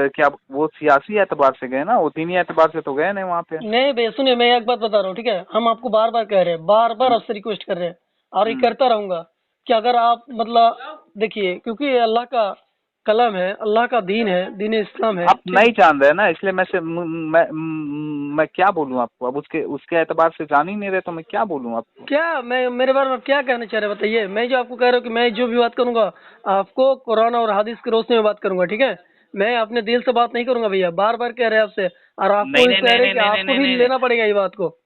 क्या वो सियासी एतबार से गए ना, वो दीनी एतबार से तो गए नहीं वहाँ पे। नहीं भैया सुनिए, मैं एक बात बता रहा हूँ, ठीक है, हम आपको बार बार कह रहे हैं, बार बार हम्म, आपसे रिक्वेस्ट कर रहे हैं और ये हम्म। करता रहूंगा कि अगर आप मतलब देखिए, क्योंकि ये अल्लाह का कलम है, अल्लाह का दीन है, दीन इस्लाम है, आप ठीक है। नहीं जान रहे ना, इसलिए मैं क्या बोलूँ आपको, अब उसके उसके एतबार से जान ही नहीं रहे तो मैं क्या बोलूँ आपको। क्या मैं मेरे बारे में आप क्या कहना चाह रहे हैं, बताइए। मैं जो आपको कह रहा हूँ कि मैं जो भी बात करूंगा आपको कुरान और हदीस की रोशनी में बात करूंगा, ठीक है। मैं अपने दिल से बात नहीं करूंगा भैया, बार बार कह रहे हैं आपसे, और आपको नहीं भी नहीं कह नहीं रहे हैं नहीं कि नहीं नहीं आपको नहीं भी नहीं नहीं, लेना पड़ेगा ये बात को।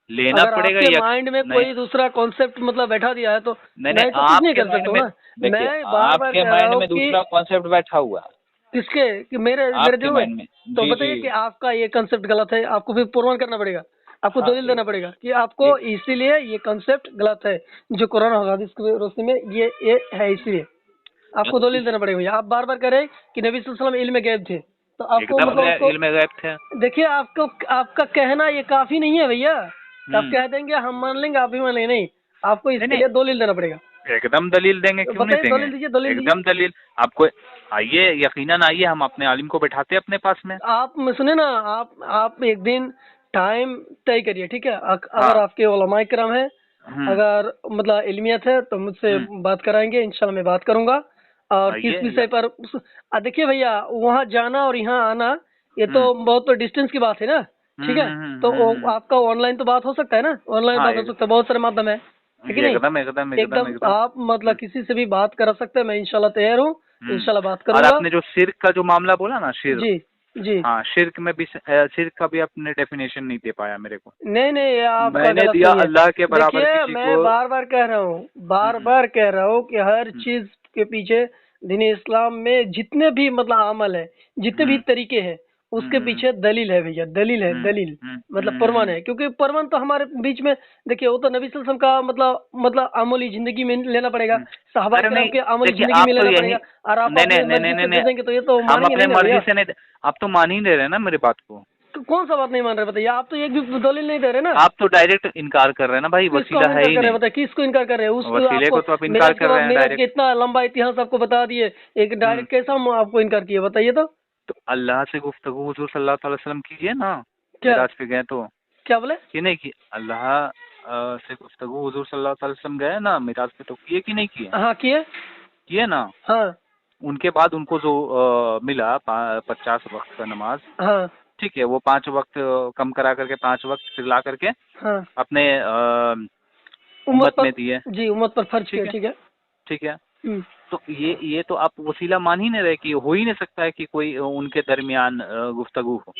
लेना अगर पड़ेगा आपके या माइंड में नहीं? कोई दूसरा कॉन्सेप्ट मतलब बैठा दिया है तो नहीं नहीं, मैं तो कुछ नहीं आपके कर माइंड सकता हूँ में ना। देखिए, मैं बार बार आपके कह रहा माइंड हूँ में कि दूसरा कॉन्सेप्ट बैठा हुआ है, किसके, कि मेरे मेरे आपके दिल में। माइंड में। तो जी जी। बताइए कि आपका ये कंसेप्ट गलत है, आपको फिर प्रमाण करना पड़ेगा, आपको हाँ, दलील देना पड़ेगा कि आपको इसीलिए ये कंसेप्ट गलत है, जो कुरान और हदीस की रोशनी में ये है, इसलिए आपको तो दलील देना पड़ेगा भैया। आप बार बार कह रहे हैं कि नबी सल्लल्लाहु अलैहि वसल्लम इल्म गैब थे, तो आपको एकदम मतलब उसको इल्म गैब थे। देखिए, आपको आपका कहना ये काफी नहीं है भैया। आप हम्म। कह देंगे हम मान लेंगे, आप भी मान लेंगे, नहीं, आपको नहीं इसके नहीं, लिए दलील देना पड़ेगा। एकदम दलील देंगे, तो क्यों नहीं बताइए, देंगे? दलील दीजिए, दलील दीजिए। एकदम दलील। आपको आइए, यकीनन आइए, हम अपने आलिम को बैठाते हैं अपने पास में। आप सुने ना, आप एक दिन टाइम तय करिए, ठीक है। अगर हाँ। आपके उलमाए किराम है, हम्म। अगर मतलब इल्मियत है, तो मुझसे हम्म। बात कराएंगे, इंशाल्लाह मैं बात करूंगा। और किस आइए विषय पर देखिए भैया, वहाँ जाना और यहाँ आना ये हम्म। तो बहुत डिस्टेंस की बात है ना, ठीक है। तो आपका ऑनलाइन तो बात हो सकता है ना, ऑनलाइन हाँ, बात हो सकता है, बहुत सारे माध्यम है कि नहीं। एकदम एकदम एकदम एकदम एकदम। आप मतलब किसी से भी बात करा सकते हैं, मैं इंशाल्लाह तैयार हूँ, हम्म। इंशाल्लाह बात और करूंगा। आपने जो शिर्क का जो मामला बोला ना, शिर्क, जी जी। हाँ, शिर्क में भी शिर्क का भी आपने डेफिनेशन नहीं दे पाया मेरे को। नहीं नहीं, ये आपका मैंने गलत दिया नहीं है। अल्लाह के बराबर देखिए, किसी मैं को। बार बार कह रहा हूँ, बार हम्म। बार कह रहा हूँ कि हर हम्म। चीज के पीछे दीन इस्लाम में जितने भी मतलब अमल है, जितने भी हम्म। तरीके हैं, उसके हम्म। पीछे दलील है भैया, दलील है, हम्म। दलील हम्म। मतलब प्रमाण है। क्योंकि प्रमाण तो हमारे बीच में देखिए, वो तो नबी सल्लल्लाहु अलैहि वसल्लम का मतलब अमली जिंदगी में लेना पड़ेगा, हम्म। सहाबा अरे किराम नहीं, के अमली देखिए जिंदगी आप में तो लेना यही, पड़ेगा, और आप नहीं नहीं अपने नहीं नहीं मर्जी नहीं से दे नहीं, देंगे तो ये तो हम मानेंगे अपने नहीं ना मर्जी भैया। से नहीं, आप तो मान ही नहीं रहे ना मेरी बात को। तो कौन सा बात नहीं मान रहे, बताइए। आप तो एक भी दलील नहीं दे रहे ना। आप तो डायरेक्ट इनकार कर रहे हैं ना भाई, किसको वसीला हम है इनकार ही कर रहे नहीं। हैं, बताइए किसको इनकार कर रहे हैं? उस वसीले आपको को तो आप इनकार कर रहे हैं मिराज का डायरेक्ट। इतना लंबा इतिहास आपको बता दिए, एक हम्म। डायरेक्ट कैसा हम आपको इनकार किए, बताइए तो। तो अल्लाह से गुफ्तगू हुजूर सल्लल्लाहु अलैहि वसल्लम कीजिए ना, क्या मिराज पे गए तो। क्या बोले? कि नहीं की अल्लाह से गुफ्तगू हुजूर सल्लल्लाहु अलैहि वसल्लम गए ना मिराज पे, तो किए कि नहीं किए? हाँ किए। किए ना। हाँ उनके बाद उनको जो मिला 50 वक्त का नमाज, हाँ ठीक है, वो 5 वक्त कम करा करके 5 वक्त फिर ला करके हाँ। अपने उम्मत उम्मत पर, में दिए। जी उम्मत पर फर्ज किया, ठीक है। ठीक है। ठीक है। हम्म। तो ये तो आप वसीला मान ही नहीं रहे कि हो ही नहीं सकता है कि कोई उनके दरमियान गुफ्तगू हो।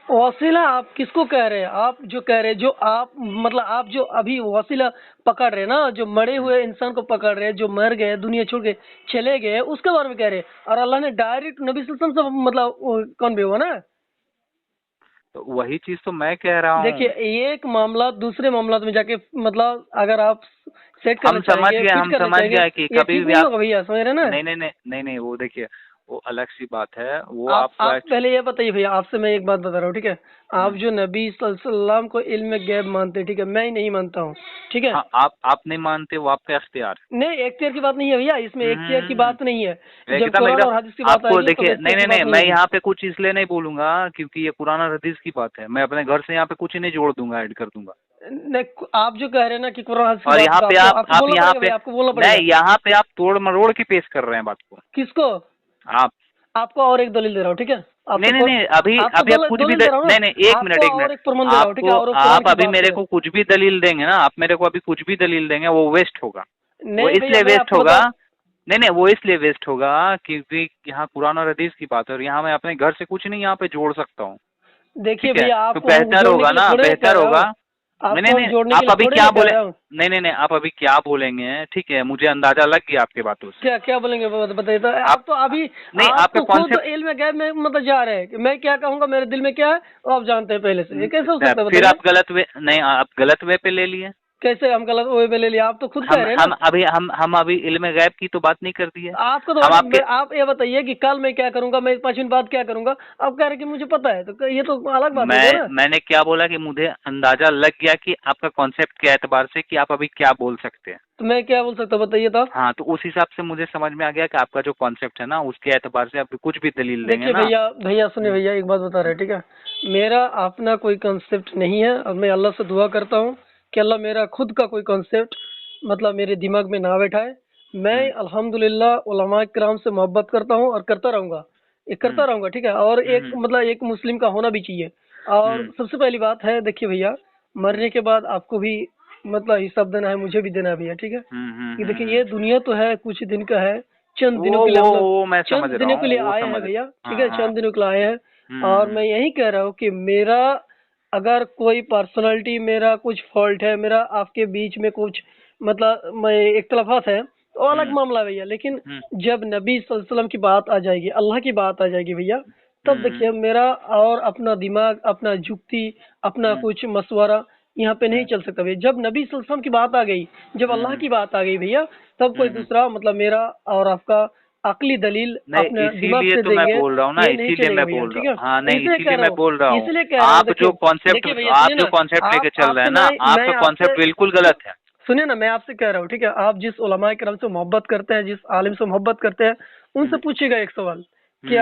वसीला आप किसको कह रहे हैं? आप जो कह रहे हैं, जो आप मतलब आप जो अभी वसीला पकड़ रहे हैं ना, जो मरे हुए इंसान को पकड़ रहे हैं, जो मर गए, दुनिया छोड़ के चले गए, उसके बारे में कह रहे हैं। और अल्लाह ने डायरेक्ट नबी सल्लल्लाहु अलैहि वसल्लम से मतलब कौन भेजा ना? तो वही चीज तो मैं कह रहा हूँ। देखिए, एक मामला दूसरे मामला में जाके मतलब अगर आप सेट करना चाहेंगे, हम फिट करना समझ चाहेंगे, गए कि ये कभी ठीक भी नहीं आप, होगा भैया, समझ रहे ना? नहीं, वो देखिए, वो अलग सी बात है, वो आप आपको पहले ये बताइए भैया, आपसे मैं एक बात बता रहा हूँ, ठीक है? आप जो नबी सल्लल्लाहु अलैहि वसल्लम को इल्म गैब मानते हैं, ठीक है, मैं ही नहीं मानता हूँ, ठीक है? हाँ, आप नहीं मानते, वो आपका इख्तियार। नहीं, एक्टियर की बात नहीं है भैया, इसमें एक्टियर की बात नहीं है। जब एकदम कुरान एकदम और हदीस की बात आपको आएगी तो देखिए, एक्टियर की नहीं, बात नहीं मैं होगी। यहाँ पे कुछ इसलिए नहीं बोलूंगा क्योंकि ये कुरान और हदीस की बात है, मैं अपने घर से यहाँ पे कुछ ही नहीं जोड़ दूंगा, ऐड कर दूंगा। नहीं, आप जो कह रहे हैं ना कि कुरान हदीस की और बात है, यहाँ तो पे आपको आपको आप बोलना यहाँ पड़ेगा पे, भैया, आपको बोलना पड़ेगा। नहीं, यहाँ पे आप तोड़ मरोड़ के पेश कर रहे हैं बात को। किसको? आप, आपको और एक दलील दे रहा हूँ, ठीक है? नहीं, अभी आपको अभी आप कुछ भी दलील दे रहा हूँ ना, नहीं, एक आपको मिनट, और एक प्रमाण दे रहा हूँ, ठीक है? और वो कुरान आप की अभी बात मेरे है। को कुछ भी दलील देंगे ना, आप मेरे को अभी कुछ भी दलील देंगे, वो वेस्ट होगा। वो नहीं भैया, इसलिए मैं वेस्ट आपको होगा, बता नहीं, वो इसलिए वेस्ट होगा क्योंकि यहाँ कुरान और हदीस की बात है, और यहाँ मैं अपने घर से कुछ नहीं यहाँ पे जोड़ सकता हूँ। देखिए ठीक है, भैया, तो आपको हम बेहतर जोड़ने होगा के लिए ना, थोड़े ना कह बेहतर रहा होगा। हूँ। नहीं, आपको हम जोड़ने के आप लिए अभी थोड़े क्या ना कह बोले, रहा हूँ। नहीं, आप अभी क्या बोलेंगे, ठीक है, मुझे अंदाजा लग गया आपके बातों से। क्या क्या बोलेंगे बताइए तो। आप आप तो अभी नहीं, आप आपका तो खुद कॉन्सेप्ट, इल्म गैब में मतलब जा रहे हैं कि मैं क्या कहूँगा, मेरे दिल में क्या है वो आप जानते हैं पहले से। ये कैसे हो सकता है फिर बताइए? आप गलत वे, नहीं, आप गलत वे पे ले लिए। कैसे हम गलत वे पे ले लिया? आप तो खुद कह रहे हैं ना। हम अभी इल्म गैब की तो बात नहीं कर दी है। आपको तो हम आपके, आप ये बताइए कि कल मैं क्या करूंगा, मैं 5 मिनट बाद क्या करूंगा। आप कह रहे हैं कि मुझे पता है, तो ये तो अलग बात हो गया ना। मैंने क्या बोला कि मुझे अंदाजा लग गया कि आपका कॉन्सेप्ट के एतबार से कि आप अभी क्या बोल सकते हैं। तो मैं क्या बोल सकता हूँ बताइए तो आप। हाँ, तो उस हिसाब से मुझे समझ में आ गया कि आपका जो कॉन्सेप्ट है ना, उसके एतबार से आप कुछ भी दलील देंगे देखिए ना। भैया, भैया सुनिए भैया, एक बात बता रहे हैं, ठीक है? मेरा अपना कोई कॉन्सेप्ट नहीं है, और मैं अल्लाह से दुआ करता हूँ कि अल्लाह मेरा खुद का कोई कॉन्सेप्ट मतलब मेरे दिमाग में ना बैठाए। मैं अल्हम्दुलिल्लाह उलमा किराम से मोहब्बत करता हूँ और करता रहूंगा, ये करता रहूंगा, ठीक है? और एक मतलब एक मुस्लिम का होना भी चाहिए। और सबसे पहली बात है, देखिए भैया, मरने के बाद आपको भी मतलब हिसाब देना है, मुझे भी देना है भैया, ठीक है? कि देखिए, ये दुनिया तो है कुछ दिन का है, चंद दिनों के लिए हम लोग वो मैं समझ चंद रहा दिनों के हूँ, लिए वो आए समझ, हैं भैया, ठीक है? हाँ, चंद दिनों के लिए आए हैं। और हम्म, मैं यही कह रहा हूँ कि मेरा अगर कोई पर्सनालिटी, मेरा कुछ फॉल्ट है, मेरा आपके बीच में कुछ मतलब मैं इख्तलाफात है, तो अलग मामला है भैया। लेकिन जब नबी सल्लल्लाहु अलैहि वसल्लम की बात आ जाएगी, अल्लाह की बात आ जाएगी भैया, तब देखिए मेरा और अपना दिमाग, अपना जुक्ति, अपना कुछ मशवरा यहाँ पे नहीं चल सकता भैया। जब नबी सल्लल्लाहु अलैहि वसल्लम की बात आ गई, जब अल्लाह की बात आ गई भैया, तब कोई दूसरा मतलब मेरा और आपका अकली दलील नहीं, अपने दिमाग इसीलिए से तो मैं देंगे, बोल रहा हूँ ना, ये नहीं इसीलिए चलेगा मैं भैया, बोल ठीक रहा है? हूँ, हाँ, नहीं, इसलिए कह इसीलिए रहा मैं हूँ, बोल रहा हूँ। इसलिए कह रहा हूँ। देखिए, देखिए भैया सुनिए ना, लेके चल रहे आपसे हैं ना, मैं आपका कॉन्सेप्ट आपसे बिल्कुल गलत है। सुनिए ना, मैं आपसे कह रहा हूँ, ठीक है? आप जिस उलमाए किराम से मोहब्बत करते हैं, जिस आलिम से मोहब्बत करते हैं, उनसे पूछिएगा एक सवाल कि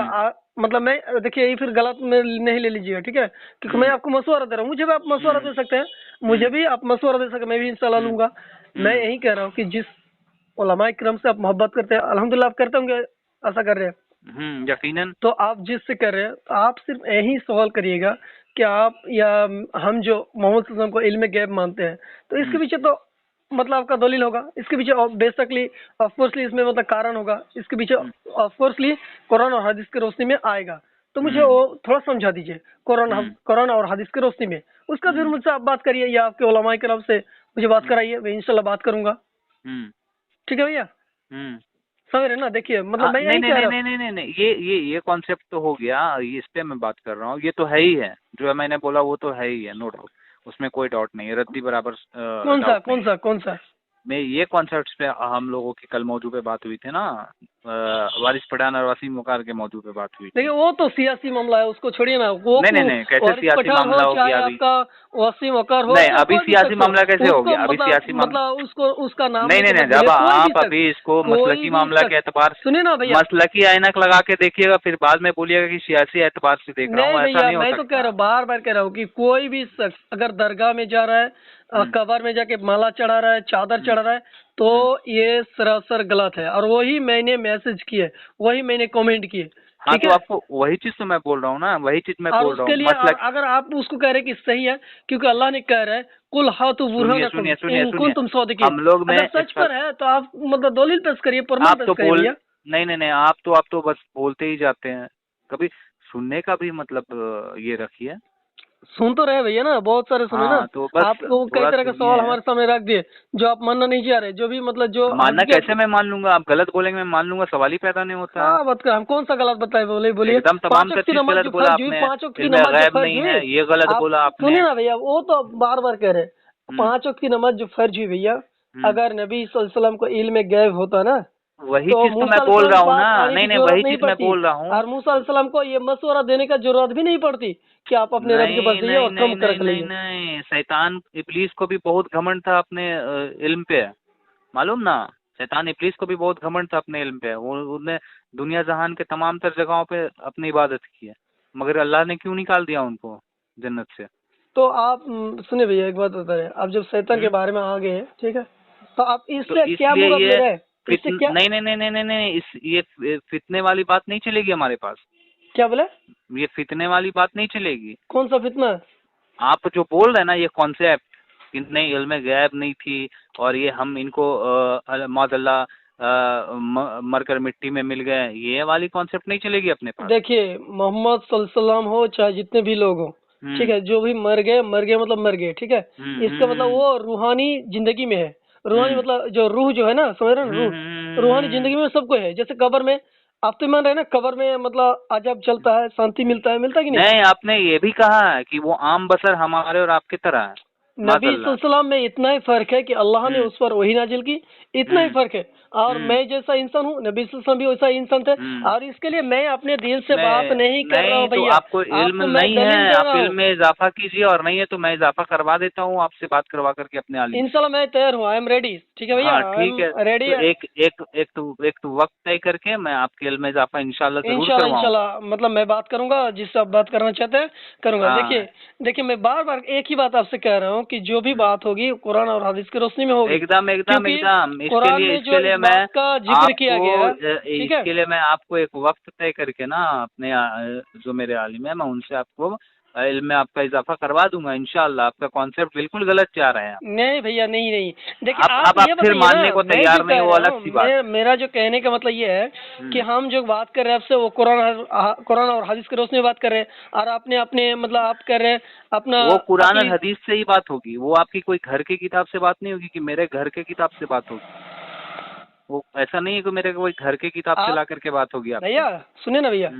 मतलब मैं देखिए, ये फिर गलत में नहीं ले लीजिएगा, ठीक है? क्योंकि मैं आपको मशवरा दे रहा हूँ, मुझे भी आप मशवरा दे सकते हैं, मुझे भी आप मशवरा दे सकते हैं, मैं भी इंशाल्लाह लूंगा। मैं यही कह रहा हूँ कि जिस उलमाए किराम से आप मोहब्बत करते हैं, अल्हम्दुलिल्लाह आप करते होंगे, ऐसा कर रहे हैं, यकीनन। तो आप जिससे कर रहे हैं, तो आप सिर्फ यही सवाल करिएगा कि आप या हम जो मोहम्मद सल्लल्लाहु अलैहि वसल्लम को इल्म गैब मानते हैं, तो इसके पीछे तो मतलब आपका दलील होगा, इसके पीछे बेसिकली ऑफकोर्सली इसमें मतलब कारण होगा, इसके पीछे ऑफकोर्सली कुरान और हदीस की रोशनी में आएगा। तो मुझे वो थोड़ा समझा दीजिए, कुरान और हदीस की रोशनी में, उसका फिर मुझसे आप बात करिए, या आपके उलमाए किराम से मुझे बात कराइए, मैं इंशाल्लाह बात करूंगा। ठीक है भैया, समझ रहे ना? देखिए मतलब मैं नहीं, यही नहीं, कह नहीं, रहा नहीं, नहीं, नहीं, नहीं, ये कॉन्सेप्ट तो हो गया, ये इस पे मैं बात कर रहा हूँ, ये तो है ही है, जो मैंने बोला वो तो है ही है, नो डाउट, उसमें कोई डाउट नहीं है, रद्दी बराबर कौन सा डाउट नहीं है। कौन सा मैं ये कॉन्सेप्ट पे हम लोगों की कल मौजू पे बात हुई थी ना, वारिस पठान और वसीम मुकार के मौजू पे बात हुई थी। देखिए, वो तो सियासी मामला है, उसको छोड़िए ना। वो नहीं, कैसे वारिस सियासी पठान हो, मामला हो चाहे गया अभी? आपका वसीम वकार हो, नहीं, या अभी कोई भी सियासी शख्स हो, मामला कैसे हो उसको गया? अभी सियासी मामला, मतलब उसको उसका नाम नहीं, नहीं, लेके नहीं, मत बोलिए, जब कोई भी आप शख्स, अभी इसको कोई मसलकी भी मामला के शख्स। एतबार, सुनिए ना भैया, मसलकी ऐनक लगा के देखिएगा, फिर बाद में बोलिएगा कि सियासी एतबार से देख रहा नहीं हूँ, ऐसा भैया, नहीं हो मैं तो कह सकता। रहा हूँ, बार बार कह रहा हूँ कि कोई भी शख्स अगर दरगाह में जा रहा है, कबर में जाके माला चढ़ा रहा है, चादर चढ़ा रहा है, तो ये सरासर गलत है। और वही मैंने मैसेज किए, वही मैंने कमेंट किए, हाँ, ठीक तो है? आपको वही चीज तो मैं बोल रहा हूँ ना, वही चीज मैं और बोल रहा उसके हूँ, लिए, और मसलक। अगर आप उसको कह रहे हैं कि सही है, क्योंकि अल्लाह ने कह रहा है, कुल हातु सुनिए, बुरहानकुम सुनिए, सुनिए, इन सुनिए, कुंतुम सादिकीन। हम लोग में अगर सच पर है तो आप मतलब दलील पेश करिए, प्रमाण आप पेश तो करिए बोल, भैया। नहीं, नहीं, नहीं, आप तो बस बोलते ही जाते हैं, कभी सुनने का भी मतलब ये रखिए। सुन तो रहे भैया ना, बहुत सारे सुने ना। तो बस आपको कई तरह के सवाल हमारे सामने रख दिए जो आप मानना नहीं चाह रहे, जो भी मतलब जो मानना कैसे मैं मान लूंगा, आप गलत बोलेंगे मैं मान लूंगा, सवाल ही पैदा नहीं होता है। बात कर, हम कौन सा गलत बताए, बोलिए। एकदम तमाम 5 वक्त की चीज नमाज गलत जो बोला फर्ज हुई, आपने, 5 वक्त की इल्म नमाज जो गैब फर्ज नहीं हुई, है ये गलत बोला आपने। सुनिए ना भैया, वो तो बार बार कह रहे 5 वक्त की नमाज जो फर्ज हुई भैया, अगर नबी सल्लल्लाहु अलैहि वसल्लम को इल्म गैब होता ना, वही तो चीज तो मैं मूसा बोल रहा हूँ पास ना। आने की नहीं जरूरत वही नहीं चीज मैं पड़ती, बोल रहा हूँ। और मूसा अलैहिस्सलाम को ये मशवरा देने का जरूरत भी नहीं पड़ती कि आप अपने रब के पास नहीं जाइए नहीं और नहीं कम नहीं रख नहीं लीजिए। नहीं, शैतान इब्लीस को भी बहुत घमंड था अपने इल्म पे, मालूम ना। शैतान इब्लीस को भी बहुत घमंड था अपने इल्म पे, वो उसने दुनिया जहान के तमाम तर जगहों पे अपनी इबादत की है, मगर अल्लाह ने क्यों निकाल दिया उनको जन्नत से। तो आप सुनिए भैया, एक बात बता रहे, आप जब शैतान के बारे में आ गए हैं, ठीक है, तो आप तो इससे क्या इसलिए मुराद ले ये रहे हैं, इससे क्या? नहीं नहीं नहीं नहीं नहीं नहीं, इस ये फितने वाली बात नहीं चलेगी हमारे पास। क्या बोले? ये फितने वाली बात नहीं चलेगी। कौन सा फितना? आप जो बोल रहे हैं ना ये कॉन्सेप्ट कि नहीं इल्म गैब नहीं थी और ये हम इनको मौजल्ला मरकर मिट्टी में मिल गए, ये वाली कॉन्सेप्ट नहीं चलेगी अपने पास। देखिए, मोहम्मद सल्लल्लाहु अलैहि वसल्लम हो चाहे जितने भी लोग हो, ठीक है, जो भी मर गए मतलब मर गए, ठीक है, इसका मतलब वो रूहानी जिंदगी में है। रूहानी मतलब जो रूह जो है ना, समझ रहे हैं ना, रूह रूहानी जिंदगी में सबको है। जैसे कब्र में आप तो मान रहे हैं ना, कब्र में मतलब अजब चलता है, शांति मिलता है कि नहीं? नहीं आपने ये भी कहा है कि वो आम बसर हमारे और आपकी तरह है। नबी सल्लल्लाहु अलैहि वसल्लम में इतना ही फर्क है कि अल्लाह ने उस पर वही नाजिल की, इतना ही फर्क है। और मैं जैसा इंसान हूँ, नबी सल्लल्लाहु अलैहि वसल्लम भी वैसा इंसान थे। और इसके लिए मैं अपने दिल से बात नहीं कर रहा हूँ तो भैया, आपको इल्म मैं नहीं दलील है, दे आप रहा हूँ। इल्म में इजाफा कीजिए, और नहीं है तो मैं इजाफा करवा देता हूँ आपसे बात करवा करके अपने आलिम से। इंशाल्लाह मैं तैयार हूँ, आई एम रेडी, ठीक है भैया, हाँ आई ठीक है, एम रेडी। तो एक तो वक्त तय करके मैं आपके इल्म में इजाफा इंशाल्लाह जरूर इंशाल्लाह करवाऊंगा। मतलब मैं बात करूंगा, जिससे आप बात करना चाहते हैं करूंगा। हाँ देखिए मैं बार बार एक ही बात आपसे कह रहा हूँ कि जो भी बात होगी कुरान और हदीस की रोशनी में होगी। एकदम एकदम क्योंकि एकदम कुरान में जो इस बात का जिक्र किया गया है, ठीक है, इसके लिए मैं आपको एक वक्त तय करके ना अपने जो मेरे आलिम है मैं उनसे आपको इल्म में आपका इजाफा करवा दूंगा इंशाल्लाह। आपका कॉन्सेप्ट बिल्कुल गलत जा रहे हैं आप। नहीं भैया, नहीं। देखिए आप ये फिर बताइए मानने ना, को मैं जो तैयार नहीं, कह वो रहा अलग हूँ, सी बात। मेरा जो कहने का मतलब ये है कि हम जो बात कर रहे हैं आपसे, वो कुरान और हदीस की रोशनी में बात कर रहे हैं, और आपने अपने मतलब आप कर रहे हैं अपना वो कुरान और अकीद। हदीस से ही बात होगी, वो आपकी कोई घर की किताब से बात नहीं होगी कि मेरे घर के किताब से बात होगी। वो ऐसा नहीं है कि मेरे कोई घर के किताब से ला करके बात होगी आपसे। भैया सुनिए ना भैया,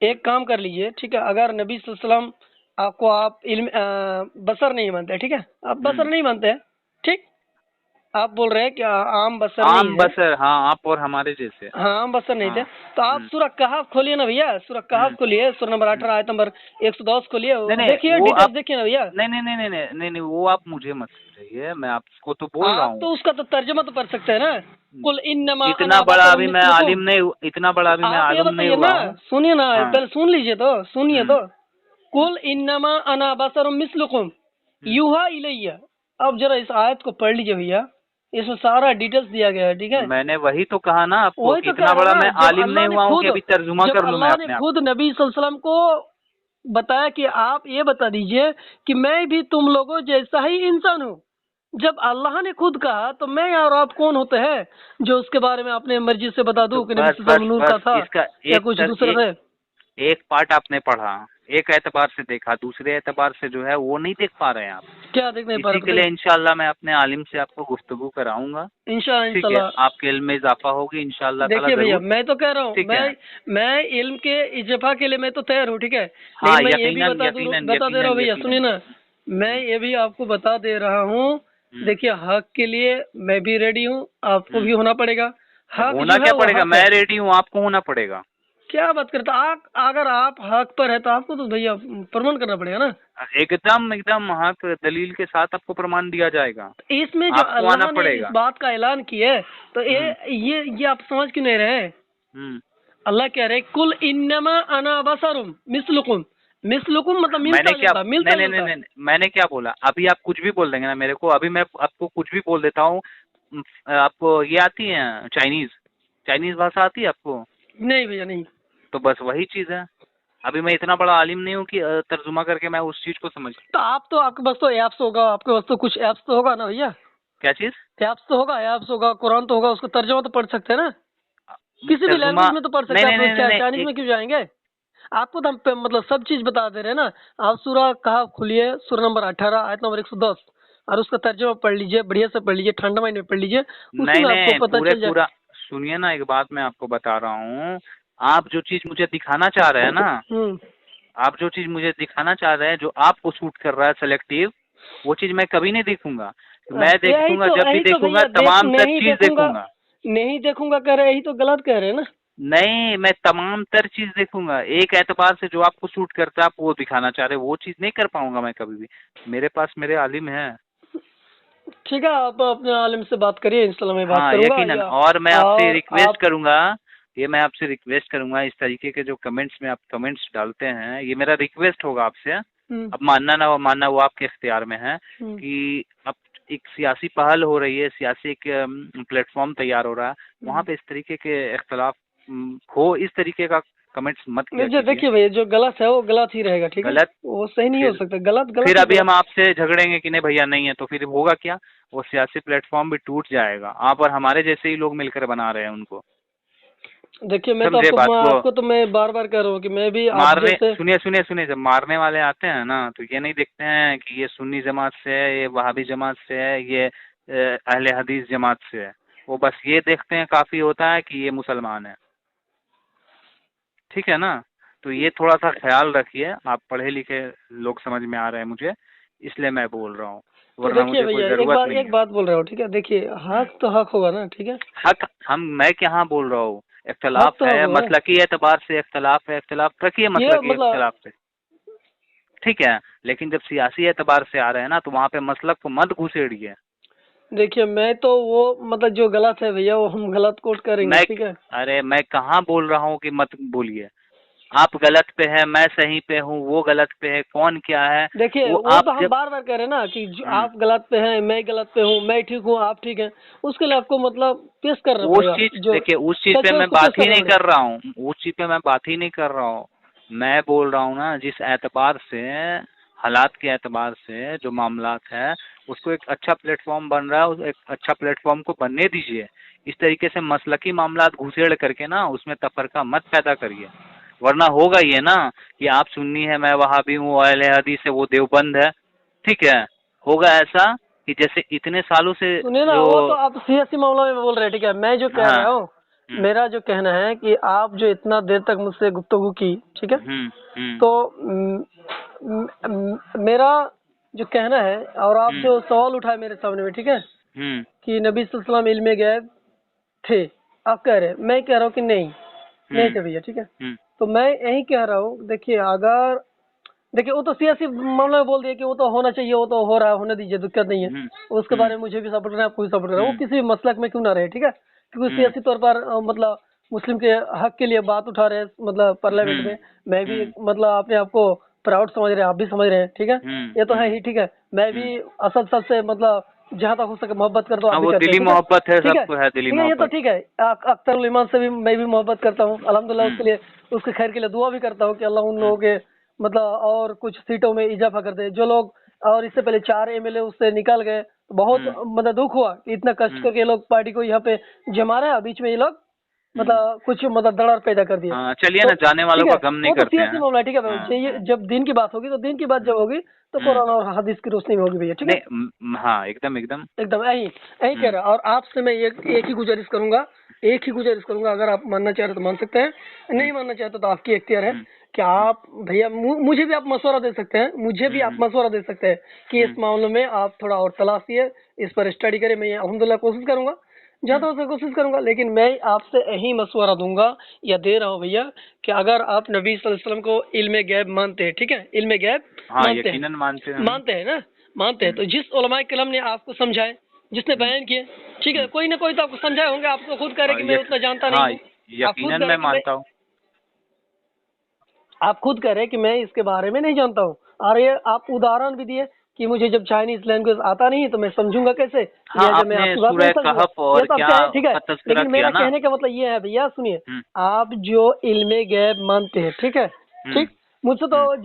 एक काम कर लीजिए, ठीक है, अगर नबी सल्लल्लाहु अलैहि वसल्लम आपको आप इल्म बसर नहीं मानते, ठीक है, आप बसर नहीं मानते हैं, ठीक, आप बोल रहे हैं कि आम बसर नहीं आम है। बसर, हाँ आप और हमारे जैसे। हाँ, आम बसर नहीं थे। हाँ। तो आप सूरह कहफ खोलिए ना भैया, सूरह कहफ खोलिए, सूरह नंबर 18 आयत नंबर 110 खोलिए, नहीं देखिए वो डिटेल्स आप देखिए ना भैया। नहीं वो आप मुझे मत समझाइए, मैं आपको तो बोल रहा आप हूँ। तो उसका तो तर्जुमा तो पढ़ सकते हैं ना, कुल इन्नमा इतना अना बड़ा बशरुम अभी मैं मिस्लुकुम। आलिम नहीं, इतना बड़ा अभी मैं आप ये आलिम नहीं बताइए हुआ ना, हूँ। सुनिए ना, हाँ। पहले सुन लीजिए तो, सुनिए तो, कुल इन्नमा अना बशरुम मिस्लुकुम युहा इलैया। अब जरा इस आयत को पढ़ लीजिए भैया, इसमें सारा डिटेल्स दिया गया है, ठीक है। मैंने वही तो कहा ना आपको वही कि तो कह इतना रहा हूँ बड़ा ना, मैं आलिम नहीं हुआ हूँ कि अभी तर्जुमा कर लूँ मैं अल्लाह ने अपने आप। खुद नबी सल्लल्लाहु अलैहि वसल्लम को बताया कि आप ये बता दीजिए कि मैं भी तुम लोगों जैसा ही इंसान हूँ। जब अल्लाह ने खुद कहा तो मैं और आप कौन होते हैं जो उसके बारे में अपने मर्जी से बता तो दूं कि नबी बस सल्लल्लाहु बस अलैहि वसल्लम नूर का बस था इसका या कुछ दूसरा थे। एक पार्ट आपने पढ़ा, एक एतबार से देखा, दूसरे एतबार से जो है वो नहीं देख पा रहे हैं आप। क्या देख नहीं पा इसी रहे के लिए बताइए? इंशाल्लाह मैं अपने आलिम से आपको गुफ्तगू कराऊंगा। ठीक है, इंशाल्लाह। आपके इल्म में इजाफा होगी इंशाल्लाह ताला देखिए भैया, जरूर। मैं तो कह रहा हूँ, ठीक है। मैं इल्म के इजाफा के लिए मैं तो तैयार हूँ, ठीक है, हाँ लेकिन मैं ये भी यकीनन यकीनन बता दे रहा हूँ यकीनन भैया, सुनिए यकीनन। ना, मैं ये भी आपको बता दे रहा हूँ। देखिए, हक के लिए मैं भी रेडी हूँ, आपको भी होना पड़ेगा। हक होना जो है क्या वो पड़ेगा, हक मैं है। रेडी हूँ, आपको होना पड़ेगा। क्या बात करता आप, अगर आप हक पर है तो आपको तो भैया प्रमाण करना पड़ेगा ना। एकदम एकदम हक दलील के साथ आपको प्रमाण दिया जाएगा। इसमें जो आपको आना अल्लाह ने इस पड़ेगा। बात का ऐलान किया है, तो ये आप समझ क्यों नहीं रहे? अल्लाह कह रहे कुल इन्नमा अना बसरुम मिस्लुकुम। मिस्लुकुम मतलब मैंने मिलता क्या, जुलता, मिलता नहीं जुलता। मैंने क्या बोला, अभी आप कुछ भी बोल देंगे ना मेरे को, अभी मैं आपको कुछ भी बोल देता हूँ। आपको ये आती है चाइनीज, चाइनीज भाषा आती है आपको? नहीं भैया नहीं। तो बस वही चीज है। अभी मैं इतना बड़ा आलिम नहीं हूँ कि तर्जुमा करके मैं उस चीज को समझ। तो आप तो, आपके पास तो एप्स होगा, आपके पास तो कुछ एप्स तो होगा ना भैया? क्या चीज? एप्स तो होगा, एप्स होगा, कुरान तो होगा, उसका तर्जुमा तो पढ़ सकते हैं ना, किसी भी तर्जुमा? लैंग्वेज में तो पढ़ सकते नहीं हैं। नहीं आप नहीं नहीं चाइनीज नहीं, में क्यों जाएंगे? आपको तो हम मतलब सब चीज बता दे रहे हैं ना। आप सूरा कहा खुलिए, सूरा नंबर 18 आयत नंबर 110 और उसका तर्जुमा पढ़ लीजिए, बढ़िया से पढ़ लीजिए, ठंडा महीने में पढ़ लीजिए, नहीं उसमें आपको नहीं, पता चल जाए। पूरा सुनिए ना, एक बात मैं आपको बता रहा हूँ। आप जो चीज मुझे दिखाना चाह रहे हैं ना, आप जो चीज मुझे दिखाना चाह रहे हैं, जो आपको सूट कर रहा है सेलेक्टिव, वो चीज मैं कभी नहीं देखूंगा। मैं देखूंगा, जब भी देखूंगा तमाम तर चीज देखूंगा। नहीं देखूंगा कह रहे, यही तो गलत कह रहे हैं ना। नहीं, मैं तमाम तर चीज देखूंगा। एक एतबार से जो आपको सूट करता है आप वो दिखाना चाह रहे हैं, वो चीज नहीं कर पाऊंगा मैं कभी भी। मेरे पास मेरे आलिम है। ठीक है, आप अपने आलिम से बात करिए, इंशाल्लाह मैं बात हाँ करूंगा। यकीनन। और मैं आपसे रिक्वेस्ट करूंगा, ये मैं आपसे रिक्वेस्ट करूंगा, इस तरीके के जो कमेंट्स में आप कमेंट्स डालते हैं, ये मेरा रिक्वेस्ट होगा आपसे। अब मानना ना मानना वो आपके इख्तियार में है कि अब एक सियासी पहल हो रही है, सियासी एक प्लेटफॉर्म तैयार हो रहा है, वहाँ पे इस तरीके के इख्तलाफ हो, इस तरीके का कमेंट्स मत किया। देखिए भैया, जो गलत है वो गलत ही रहेगा, ठीक है, गलत वो सही नहीं हो सकता। गलत फिर अभी हम आपसे झगड़ेंगे कि नहीं भैया नहीं है, तो फिर होगा क्या? वो सियासी प्लेटफॉर्म भी टूट जाएगा। आप और हमारे जैसे ही लोग मिलकर बना रहे हैं उनको। देखिए मैं तो आपको तो मैं बार बार कह रहा हूँ कि मैं भी मारने, सुनिए सुनिए सुनिए, जब मारने वाले आते हैं ना, तो ये नहीं देखते हैं कि ये सुन्नी जमात से है, ये वहाबी जमात से है, ये अहले हदीस जमात से है। वो बस ये देखते हैं, काफी होता है कि ये मुसलमान है। ठीक है ना? तो ये थोड़ा सा ख्याल रखिए। आप पढ़े लिखे लोग समझ में आ रहे हैं मुझे, इसलिए मैं बोल रहा हूँ, वरना मुझे कोई जरूरत नहीं है। एक बात बोल रहा हूँ, ठीक है, देखिए हक तो हक होगा ना, ठीक है। हक मैं क्या बोल रहा हूँ, इख्तलाफ है, मसलकी एतबार से इख्तलाफ है, इख्तलाफ रखिए मसलकी इख्तलाफ से, ठीक है। लेकिन जब सियासी एतबार से आ रहे हैं ना, तो वहाँ पे मसलक को मत घुसेड़िए। देखिए मैं तो वो मतलब जो गलत है भैया वो हम गलत कोट करेंगे, ठीक है। अरे मैं कहाँ बोल रहा हूँ कि मत बोलिए। आप गलत पे है, मैं सही पे हूँ, वो गलत पे है, कौन क्या है? देखिए वो तो हम बार बार कह रहे हैं ना कि आप गलत पे हैं, मैं गलत पे हूँ, मैं ठीक हूँ, आप ठीक हैं, उसके लिए आपको मतलब पेश कर रहे हैं। देखिए उस चीज पे मैं बात ही नहीं कर रहा हूँ, उस चीज पे मैं बात ही नहीं कर रहा हूँ। मैं बोल रहा हूँ ना, जिस एतबार से, हालात के एतबार से जो मामलात है, उसको एक अच्छा प्लेटफॉर्म बन रहा है, उस एक अच्छा प्लेटफॉर्म को बनने दीजिए। इस तरीके से मसलकी मामलात घुसेड़ करके ना उसमें तफरका मत पैदा करिए, वरना होगा ये ना कि आप सुन्नी है, मैं वहाबी हूँ, अहले हदीस है, वो देवबंद है। ठीक है, होगा ऐसा कि जैसे इतने सालों से सुनिए ना, वो तो आप सियासी मामला में बोल रहे हैं, ठीक है। मैं जो कह रहा हूँ, मेरा जो कहना है कि आप जो इतना देर तक मुझसे गुफ्तगू की, ठीक है, तो मेरा जो कहना है, और आप जो सवाल उठाए मेरे सामने में, ठीक है, कि नबी सल्लल्लाहु अलैहि वसल्लम इल्म में गैब थे, आप कह रहे हैं, मैं कह रहा हूँ कि नहीं थे भैया, ठीक है। तो मैं यही कह रहा हूँ, देखिए वो तो सियासी मामला में बोल दिया कि वो तो होना चाहिए, वो तो हो रहा है, होने दीजिए, दिक्कत नहीं है। उसके बारे में मुझे भी सपोर्ट करना है, आपको भी सपोर्ट करना है, वो किसी भी मसलक में क्यों ना रहे, ठीक है, क्योंकि सियासी तौर पर मतलब मुस्लिम के हक के लिए बात उठा रहे हैं, मतलब पार्लियामेंट में। मैं भी मतलब अपने आप को प्राउड समझ रहे हैं, आप भी समझ रहे हैं, ठीक है, ये तो है ही, ठीक है। मैं भी असद सब से मतलब जहाँ तक हो सके मोहब्बत करता हूँ, आप भी करते हैं, दिली मोहब्बत है, सबको है दिली मोहब्बत, ये तो ठीक है। अख्तर उल इमान से भी मैं भी मोहब्बत करता हूँ, अल्हम्दुलिल्लाह, उसके लिए, उसके खैर के लिए दुआ भी करता हूँ कि अल्लाह उन लोगों के मतलब और कुछ सीटों में इजाफा कर दे। जो लोग और इससे पहले 4 एमएलए उससे निकल गए, तो बहुत मतलब दुख हुआ कि इतना कष्ट करके लोग पार्टी को यहाँ पे जमा रहे हैं, बीच में ये लोग मतलब कुछ मतलब दरार पैदा कर दिया। चलिए ना, जाने वालों का गम नहीं करते हैं। मामला, ठीक है, जब दिन की बात होगी तो दिन की बात जब होगी तो कुरान और हदीस की रोशनी में होगी भैया, ठीक है। हाँ एकदम एकदम एकदम यही कह रहा। और आपसे मैं एक ही गुजारिश करूंगा, अगर आप मानना चाह रहे तो मान सकते हैं, नहीं मानना चाहते तो आपकी इख्तियार है कि आप भैया मुझे भी आप मशवरा दे सकते हैं, कि इस मामले में आप थोड़ा और तलाशिए, इस पर स्टडी करें। मैं अल्हम्दुलिल्लाह कोशिश करूंगा, ज़्यादा से कोशिश करूंगा, लेकिन मैं आपसे यही मशवरा दूंगा या दे रहा हूँ भैया कि अगर आप नबी सल्लल्लाहु अलैहि वसल्लम को इल्म गैब मानते हैं, ठीक है, इल्म गैब मानते हैं ना, मानते हैं, तो जिस उलमाए किराम ने आपको समझाए, जिसने बयान किए, ठीक है, कोई ना कोई तो आपको समझाए होंगे, आपको खुद कह रहे कि मैं उतना जानता नहीं हूँ, यकीनन मैं मानता हूँ, आप खुद कह रहे कि मैं इसके बारे में नहीं जानता हूँ। और ये आप उदाहरण भी दिए कि मुझे जब चाइनीज लैंग्वेज आता नहीं है तो मैं समझूंगा कैसे। आपने सूरह कहफ और क्या, ठीक है, लेकिन मेरा कहने का मतलब ये है भैया, सुनिए, आप जो इल्मे गैब मानते हैं, ठीक है, ठीक, मुझसे तो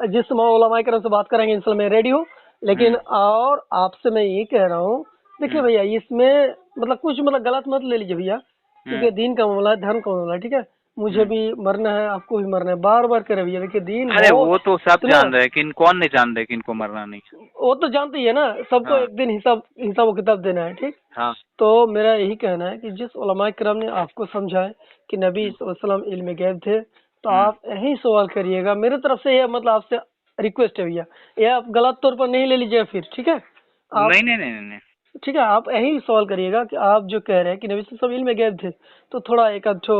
जिस उलमाए किराम से बात करेंगे इंशाल्लाह मैं रेडी हूँ, लेकिन और आपसे मैं ये कह रहा हूँ, देखिए भैया, इसमें मतलब कुछ मतलब गलत मत ले लीजिए भैया, क्योंकि दीन का मामला है, धर्म का मामला है, ठीक है। मुझे भी मरना है, आपको भी मरना है, बार बार करे भैया। देखिए दीन, अरे वो तो सब जान रहे हैं, किन कौन नहीं जान रहे कि इनको मरना नहीं है। वो तो जानते ही है ना, सबको हाँ एक दिन हिसाब व किताब देना है, ठीक। हाँ तो मेरा यही कहना है कि जिस उलमा किराम ने आपको समझाए कि नबी वसल्लम इल्म गैब थे, तो आप यही सवाल करिएगा। मेरे तरफ से ये मतलब आपसे रिक्वेस्ट है भैया, ये आप गलत तौर पर नहीं ले लीजिएगा फिर, ठीक है। आप नहीं नहीं नहीं नहीं नहीं। ठीक है, आप यही सवाल करिएगा कि आप जो कह रहे हैं कि नबी वसल्लम इल्म गैब थे, तो थोड़ा एक अच्छो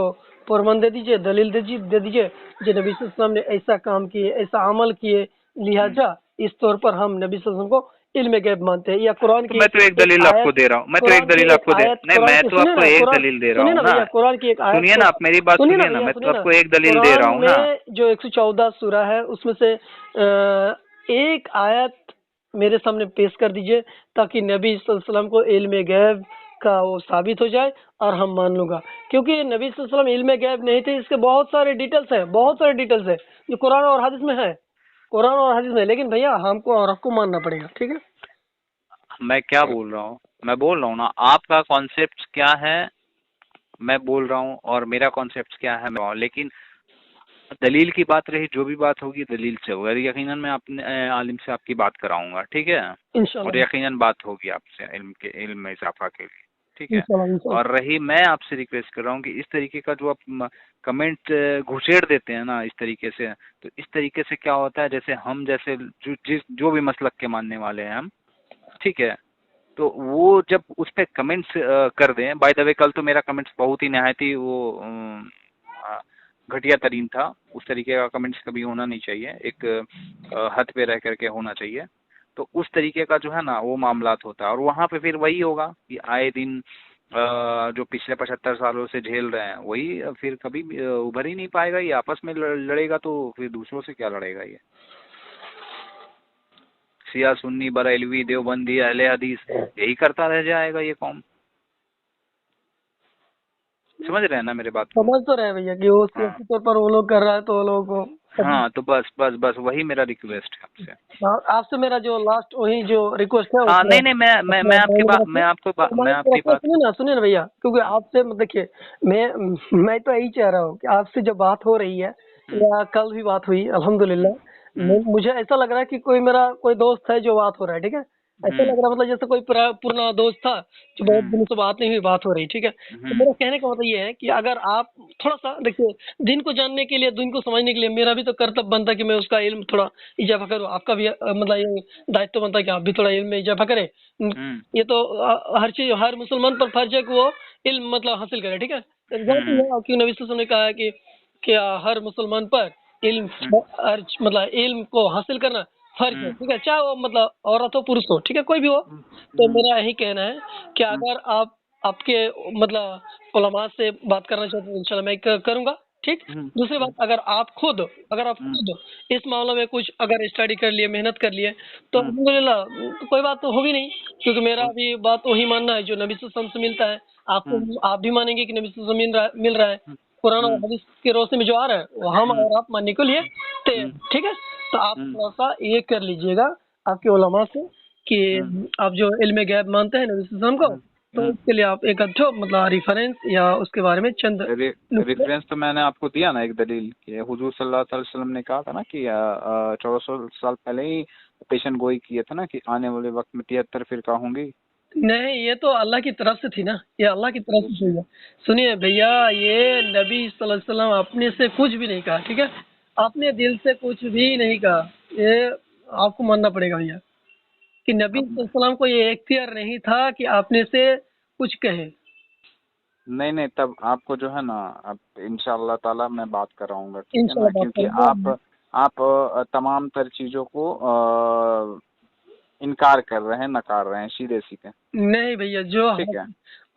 प्रमाण दे दीजिए, दलील दे दीजिए जो नबी वसल्लम ने ऐसा काम किए, ऐसा अमल किए, लिहाजा इस तौर पर हम नबी वसल्लम को इल्म गैब मानते हैं। या कुरान तो की मैं तो एक दलील आयत, आपको दे रहा हूँ, मैं तो कुरान एक की दलील एक आपको दे आयत, नहीं, कुरान मैं की तो सुनिए आपको ना, एक कुरान दलील दे रहा सुनिए हूँ ना ना। भैया, कुरान की एक आयत सुनिए ना, आप मेरी बात सुनिए ना सुनिए ना, भैया, मैं सुनिए तो ना। आपको एक दलील दे रहा कुरान हूँ ना। में जो 114 सूरा है उसमें से एक आयत मेरे सामने पेश कर दीजिए, ताकि नबी सल्लल्लाहु अलैहि वसल्लम को इल्म गैब का वो साबित हो जाए और हम मान लूंगा। क्योंकि नबी सल्लल्लाहु अलैहि वसल्लम इल्म गैब नहीं थे, इसके बहुत सारे डिटेल्स है, बहुत सारे डिटेल्स है जो कुरान और हदीस में है, कुरान और हदीस में। लेकिन भैया हमको और आपको मानना पड़ेगा, ठीक है। मैं क्या बोल रहा हूँ, मैं बोल रहा हूँ ना, आपका कॉन्सेप्ट क्या है मैं बोल रहा हूँ, और मेरा कॉन्सेप्ट क्या है मैं, लेकिन दलील की बात रही, जो भी बात होगी दलील से होगा। यकीनन मैं अपने आलिम से आपकी बात कराऊंगा, ठीक है। और इंशाल्लाह यकीनन बात होगी आपसे इल्म में इजाफा के लिए, ठीक है। इंशाल्लाह इंशाल्लाह। और रही, मैं आपसे रिक्वेस्ट कर रहा हूँ कि इस तरीके का जो आप कमेंट घुसेड़ देते हैं ना इस तरीके से, तो इस तरीके से क्या होता है, जैसे हम जैसे जो भी मसलक के मानने वाले हैं हम, ठीक है, तो वो जब उस पर कमेंट्स कर दें, बाय द वे कल तो मेरा कमेंट्स बहुत ही नहायत ही वो घटिया तरीन था। उस तरीके का कमेंट्स कभी होना नहीं चाहिए, एक हद पे रह करके होना चाहिए। तो उस तरीके का जो है ना वो मामलात होता है, और वहाँ पे फिर वही होगा कि आए दिन जो पिछले 75 सालों से झेल रहे हैं वही फिर कभी उभर ही नहीं पाएगा। ये आपस में लड़ेगा तो फिर दूसरों से क्या लड़ेगा, ये शिया सुन्नी बरेलवी देवबंदी अहले हदीस यही करता रह जाएगा ये कौम। समझ रहे हैं ना मेरे बात को? समझ तो रहे भैया कि वो हाँ सियासी तौर पर वो लोग कर रहा है, तो वो लोगों को हाँ, तो बस बस बस वही मेरा रिक्वेस्ट है आपसे। आपसे मेरा जो लास्ट वही जो रिक्वेस्ट है हाँ उसमें नहीं नहीं, मैं आपकी बात, मैं आपकी बात। सुनिए ना भैया, क्योंकि आपसे देखिए मैं तो यही चाह रहा हूँ कि आपसे जब बात हो रही है या कल भी बात हुई अल्हम्दुलिल्लाह, मुझे ऐसा लग रहा है कि कोई मेरा कोई दोस्त है जो बात हो रहा है, ठीक है। ऐसा लग रहा है मतलब जैसे कोई पुराना दोस्त था जो बहुत दिनों से बात नहीं हुई, बात हो रही, ठीक है। तो मेरा कहने का मतलब ये है कि अगर आप थोड़ा सा देखिए, दिन को जानने के लिए, दिन को समझने के लिए मेरा भी तो कर्तव्य बनता है कि मैं उसका इल्म थोड़ा इजाफा करूँ। आपका भी मतलब ये दायित्व बनता है कि आप भी थोड़ा इल्म में इजाफा करें। ये तो हर चीज, हर मुसलमान पर फर्ज है कि वो इल्म मतलब हासिल करे, ठीक है। एग्जाम्पल है कि नबी सल्लल्लाहु अलैहि वसल्लम ने कहा है कि क्या हर मुसलमान पर इल्म मतलब इल्म को हासिल करना फर्ज है, ठीक है, चाहे वो मतलब औरत हो पुरुष हो, ठीक है, कोई भी हो। तो मेरा यही कहना है कि अगर आप आपके मतलब उलमा से बात करना चाहते हैं, इंशाल्लाह मैं करूंगा, ठीक। दूसरी बात, अगर आप खुद इस मामले में कुछ अगर स्टडी कर लिए, मेहनत कर लिए, तो अल्हम्दुलिल्लाह, तो कोई बात तो होगी नहीं। क्योंकि मेरा भी बात वही मानना है जो नबी सल्लल्लाहु अलैहि वसल्लम से मिलता है। आपको आप भी मानेंगे कि नबी सल्लल्लाहु अलैहि वसल्लम मिल रहा है, कुरान और हदीस की रोशनी में जो आ रहा है वो हम और आप मानने के लिए ठीक है। तो आप थोड़ा सा ये कर लीजिएगा आपके उलमा से कि आप जो इल्म गैब मानते हैं नबी सल्लल्लाहु अलैहि वसल्लम को, तो उसके लिए आप एक अच्छा मतलब रेफरेंस या उसके बारे में चंद रेफरेंस तो मैंने आपको दिया ना एक दलील कि हुजूर सल्लल्लाहु अलैहि वसल्लम ने कहा था ना कि 1400 साल पहले ही पेशन गोई किए थे ना कि आने वाले वक्त में 73 फिरका होंगी। नहीं, ये तो अल्लाह की तरफ से थी ना, ये अल्लाह की तरफ से थी। सुनिए भैया, ये नबी सल्लल्लाहु अलैहि वसल्लम अपने से कुछ भी नहीं कहा, ठीक है, अपने दिल से कुछ भी नहीं कहा। ये आपको मानना पड़ेगा भैया कि नबी सल्लल्लाहु अलैहि वसल्लम को ये इख्तियार नहीं था कि आपने से कुछ कहे। नहीं नहीं, तब आपको जो है ना, अब इंशाअल्लाह ताला मैं बात कराऊंगा, ठीक है ना, क्योंकि आप तमाम तर चीजों को इनकार कर रहे हैं, नकार रहे हैं सीधे सीधे। नहीं भैया, ठीक है,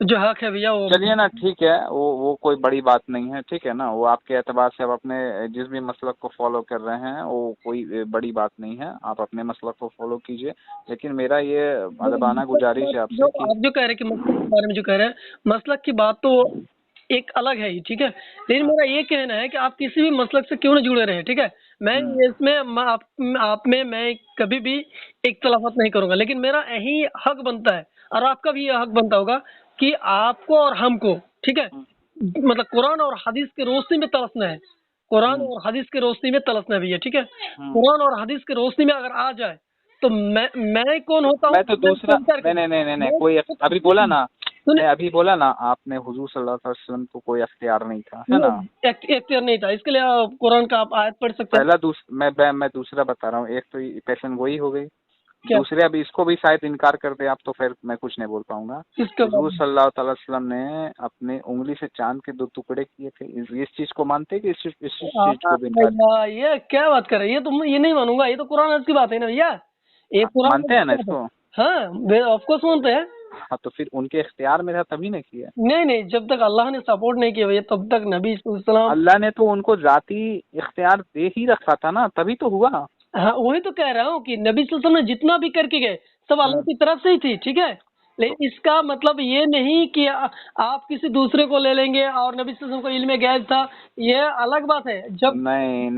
जो हक है भैया वो चलिए ना, ठीक है, वो कोई बड़ी बात नहीं है, ठीक है ना। वो आपके एतबार से आप अपने जिस भी मसलक को फॉलो कर रहे हैं वो कोई बड़ी बात नहीं है, आप अपने मसलक को फॉलो कीजिए। लेकिन मेरा ये अदबाना गुजारिश है आपसे कि आप जो कह रहे हैं कि मसलक के बारे में जो कह रहे हैं, मसलक की बात तो एक अलग है ही, ठीक है। लेकिन मेरा ये कहना है कि आप किसी भी मसलक से क्यों न जुड़े रहे, ठीक है। मैं इसमें आप में मैं कभी भी इख्तिलाफत नहीं करूंगा, लेकिन मेरा यही हक बनता है और आपका भी ये हक बनता होगा कि आपको और हमको, ठीक है, मतलब कुरान और हदीस के रोशनी में तलसना है, कुरान और हदीस के रोशनी में तलसना भी है, ठीक है। कुरान और हदीस के रोशनी में अगर आ जाए तो मैं कौन होता हूँ? मैं तो दूसरा नहीं, कोई अभी बोला ना, मैं अभी बोला ना आपने, हुजूर सल्लल्लाहु अलैहि वसल्लम को कोई अख्तियार नहीं था, है ना, इख्तियार नहीं था, इसके लिए कुरान का आप आयत पढ़ सकते हैं। पहला मैं दूसरा बता रहा हूँ, एक तो पेशन गोई हो गई, दूसरे अभी इसको भी शायद इनकार कर दे आप तो फिर मैं कुछ नहीं बोल पाऊंगा। हुजूर सल्लल्लाहु अलैहि वसल्लम ने अपने उंगली से चांद के 2 टुकड़े किए थे, इस चीज को मानते हैं कि इस चीज को भी इनकार? ये क्या बात कर रहे हैं? ये तो ये नहीं मानूंगा, ये तो कुरान की बात है ना भैया, ये कुरान मानते हैं ना इसको? हाँ ऑफकोर्स मानते हैं। हाँ तो फिर उनके इख्तियार में था तभी ना किया। नहीं, जब तक अल्लाह ने सपोर्ट नहीं किया भैया तब तक नबी सल्लल्लाहु अल्लाह ने तो उनको जाती इख्तियार दे ही रखा था ना, तभी तो हुआ। हाँ वही तो कह रहा हूँ कि नबी सल्लल्लाहु अलैहि वसल्लम ने जितना भी करके गए सब अल्लाह की तरफ से ही थी, ठीक है। लेकिन इसका मतलब ये नहीं कि आप किसी दूसरे को ले लेंगे और नबी सल्लल्लाहु अलैहि वसल्लम को इल्म गैब था, ये अलग बात है। जब नहीं,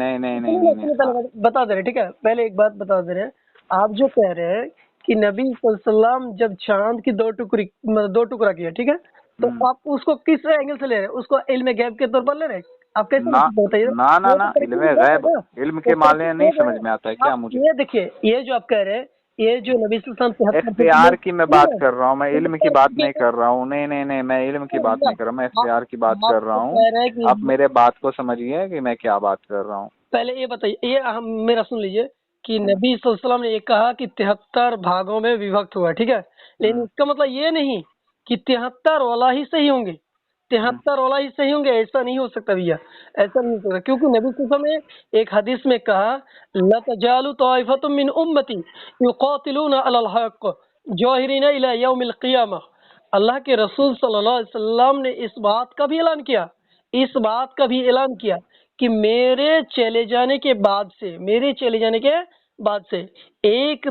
बता दे रहे, ठीक है, पहले एक बात बता दे रहे, आप जो कह रहे हैं कि नबी सल्लल्लाहु अलैहि वसल्लम जब चांद की 2 टुकड़ा किया, ठीक है, तो आप उसको किस एंगल से ले रहे हैं? उसको इल्म गैब के तौर पर ले रहे हैं? आप कैसे बताइए ना इल्म गैब, इल्म के माले नहीं समझ में आता है क्या मुझे? ये देखिए, ये जो आप कह रहे हैं, ये जो नबी सल्लल्लाहु अलैहि वसल्लम इख्तियार की मैं बात कर रहा हूँ, मैं इल्म की बात नहीं कर रहा हूँ। नहीं, मैं इल्म की बात नहीं कर रहा, मैं इख्तियार की बात कर रहा हूँ। आप मेरे बात को समझिए कि मैं क्या बात कर रहा हूँ। पहले ये बताइए, ये हम मेरा सुन लीजिए कि नबी सल्लल्लाहु अलैहि वसल्लम ने ये कहा कि 73 भागों में विभक्त हुआ, ठीक है। लेकिन इसका मतलब ये नहीं कि 73 वाला ही सही होंगे, 73 वाला ही सही होंगे, ऐसा नहीं हो सकता भैया, ऐसा नहीं हो सकता। क्योंकि नबी सल्लल्लाहु अलैहि वसल्लम ने एक हदीस में कहा, ला तजालु ताइफतुम मिन उम्मती युकातिलूना अलल हक ज़ाहिरीना इला यौमिल क़ियामह। अल्लाह के रसूल सल्लल्लाहु अलैहि वसल्लम ने इस बात का भी ऐलान किया, इस बात का भी ऐलान किया कि मेरे चले जाने के बाद से, मेरे चले जाने के बाद से एक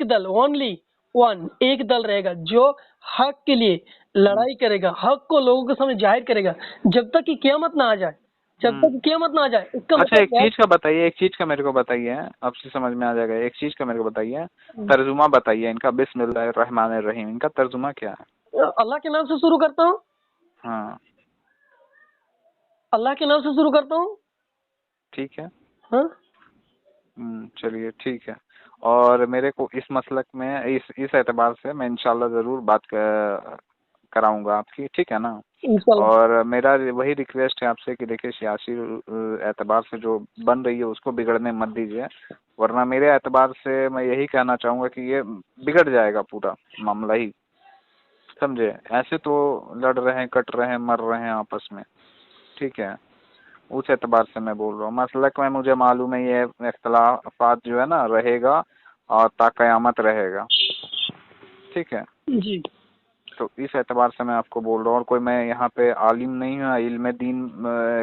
दल ओनली वन, एक दल रहेगा जो हक के लिए लड़ाई करेगा, हक को लोगों के सामने जाहिर करेगा, जब तक कि क़यामत ना आ जाए, जब तक क़यामत ना आ जाए। इसका अच्छा एक चीज का बताइए, एक चीज का मेरे को बताइए, आपसे समझ में आ जाएगा। एक चीज का मेरे को बताइए, तर्जुमा बताइए इनका, बिस्मिल्लाहिर्रहमानिर्रहीम, इनका तर्जुमा क्या है? अल्लाह के नाम से शुरू करता हूँ। हाँ अल्लाह के नाम से शुरू करता हूँ। ठीक है। हाँ चलिए ठीक है। और मेरे को इस मसलक में इस एतबार से मैं इंशाल्लाह जरूर बात कराऊंगा आपकी, ठीक है ना। और मेरा वही रिक्वेस्ट है आपसे कि देखिए सियासी एतबार से जो बन रही है उसको बिगड़ने मत दीजिए, वरना मेरे एतबार से मैं यही कहना चाहूंगा कि ये बिगड़ जाएगा पूरा मामला ही, समझे। ऐसे तो लड़ रहे हैं, कट रहे हैं, मर रहे हैं आपस में, ठीक है। उस एतबार से मैं बोल रहा हूँ। मसलक में मुझे मालूम है ये इख्तलाफात जो है ना रहेगा और ता क़यामत रहेगा, ठीक है जी। तो इस एतबार से मैं आपको बोल रहा हूँ। और कोई मैं यहाँ पे आलिम नहीं हूँ, इल्म दीन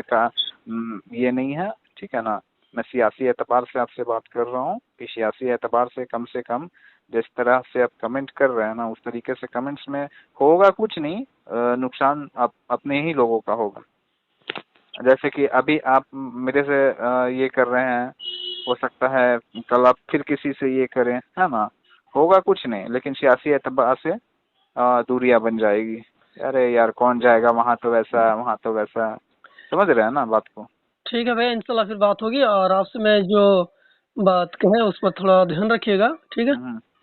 का ये नहीं है, ठीक है ना। मैं सियासी एतबार से आपसे बात कर रहा हूँ कि सियासी एतबार से कम जिस तरह से आप कमेंट कर रहे हैं ना, उस तरीके से कमेंट्स में होगा कुछ नहीं, नुकसान अपने ही लोगों का होगा। जैसे कि अभी आप मेरे से ये कर रहे हैं, हो सकता है कल आप फिर किसी से ये करें, है ना। होगा कुछ नहीं, लेकिन सियासी एतबार से दूरियां बन जाएगी। अरे यार कौन जाएगा वहाँ तो वैसा, वहाँ तो वैसा, समझ रहे हैं ना बात को। ठीक है भैया, इंशाल्लाह फिर बात होगी और आपसे मैं जो बात कहें उस पर थोड़ा ध्यान रखिएगा, ठीक है।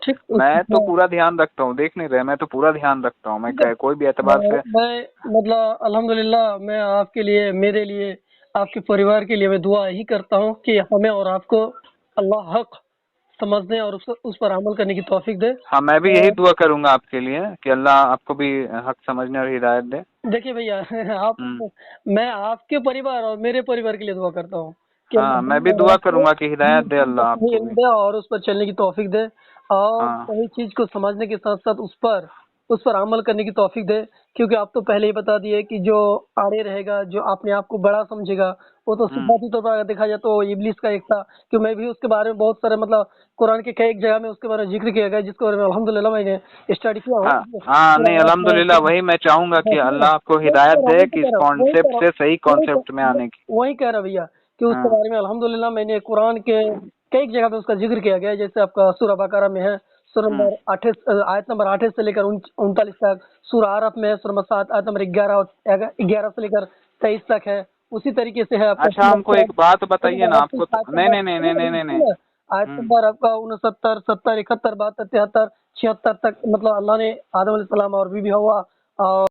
ठीक, मैं तो पूरा ध्यान रखता हूँ, देख नहीं रहे, मैं तो पूरा ध्यान रखता हूँ। मैं कोई भी एतबार से मैं मतलब अल्हम्दुलिल्लाह मैं आपके लिए, मेरे लिए, आपके परिवार के लिए मैं दुआ यही करता हूँ कि हमें और आपको अल्लाह हक समझने और उस पर अमल करने की तौफीक दे। हाँ मैं भी यही दुआ करूंगा आपके लिए कि अल्लाह आपको भी हक समझने और हिदायत दे। देखिए भैया आप, मैं आपके परिवार और मेरे परिवार के लिए दुआ करता हूँ कि हाँ मैं भी दुआ करूंगा कि हिदायत दे अल्लाह आपको भी, और उस पर चलने की तौफीक दे और सही चीज को समझने के साथ साथ उस पर अमल करने की तौफीक दे। क्योंकि आप तो पहले ही बता दिए कि जो आड़े रहेगा, जो अपने आप को बड़ा समझेगा, वो तो सिद्धांती तौर पर अगर देखा जाए तो इब्लीस का एक था। कि मैं भी उसके बारे में बहुत सारे मतलब कुरान के कई जगह में उसके बारे में जिक्र किया गया, जिसके बारे में अल्हम्दुलिल्लाह मैंने स्टडी किया। हाँ नहीं अल्हम्दुलिल्लाह, वही मैं चाहूंगा कि अल्लाह आपको हिदायत दे कि इस कॉन्सेप्ट से सही कॉन्सेप्ट में आने की। वही कह रहा भैया कि उसके बारे में अल्हम्दुलिल्लाह मैंने कुरान के कई जगह पे उसका जिक्र किया गया है। जैसे आपका सूरह बकरा में है, सूरह नंबर 28 आयत नंबर 28 से लेकर 39 तक। सूरह आरफ में सूरह नंबर 7 आयत नंबर 11 से लेकर 23 तक है। उसी तरीके से है आपका। अच्छा हमको एक बात बताइए ना, आपको नहीं नहीं नहीं नहीं नहीं नहीं आयत नंबर आपका 69, 70, 71, 72, 73, 76 तक मतलब अल्लाह ने आदम अलैहिस्सलाम और बीबी हवा और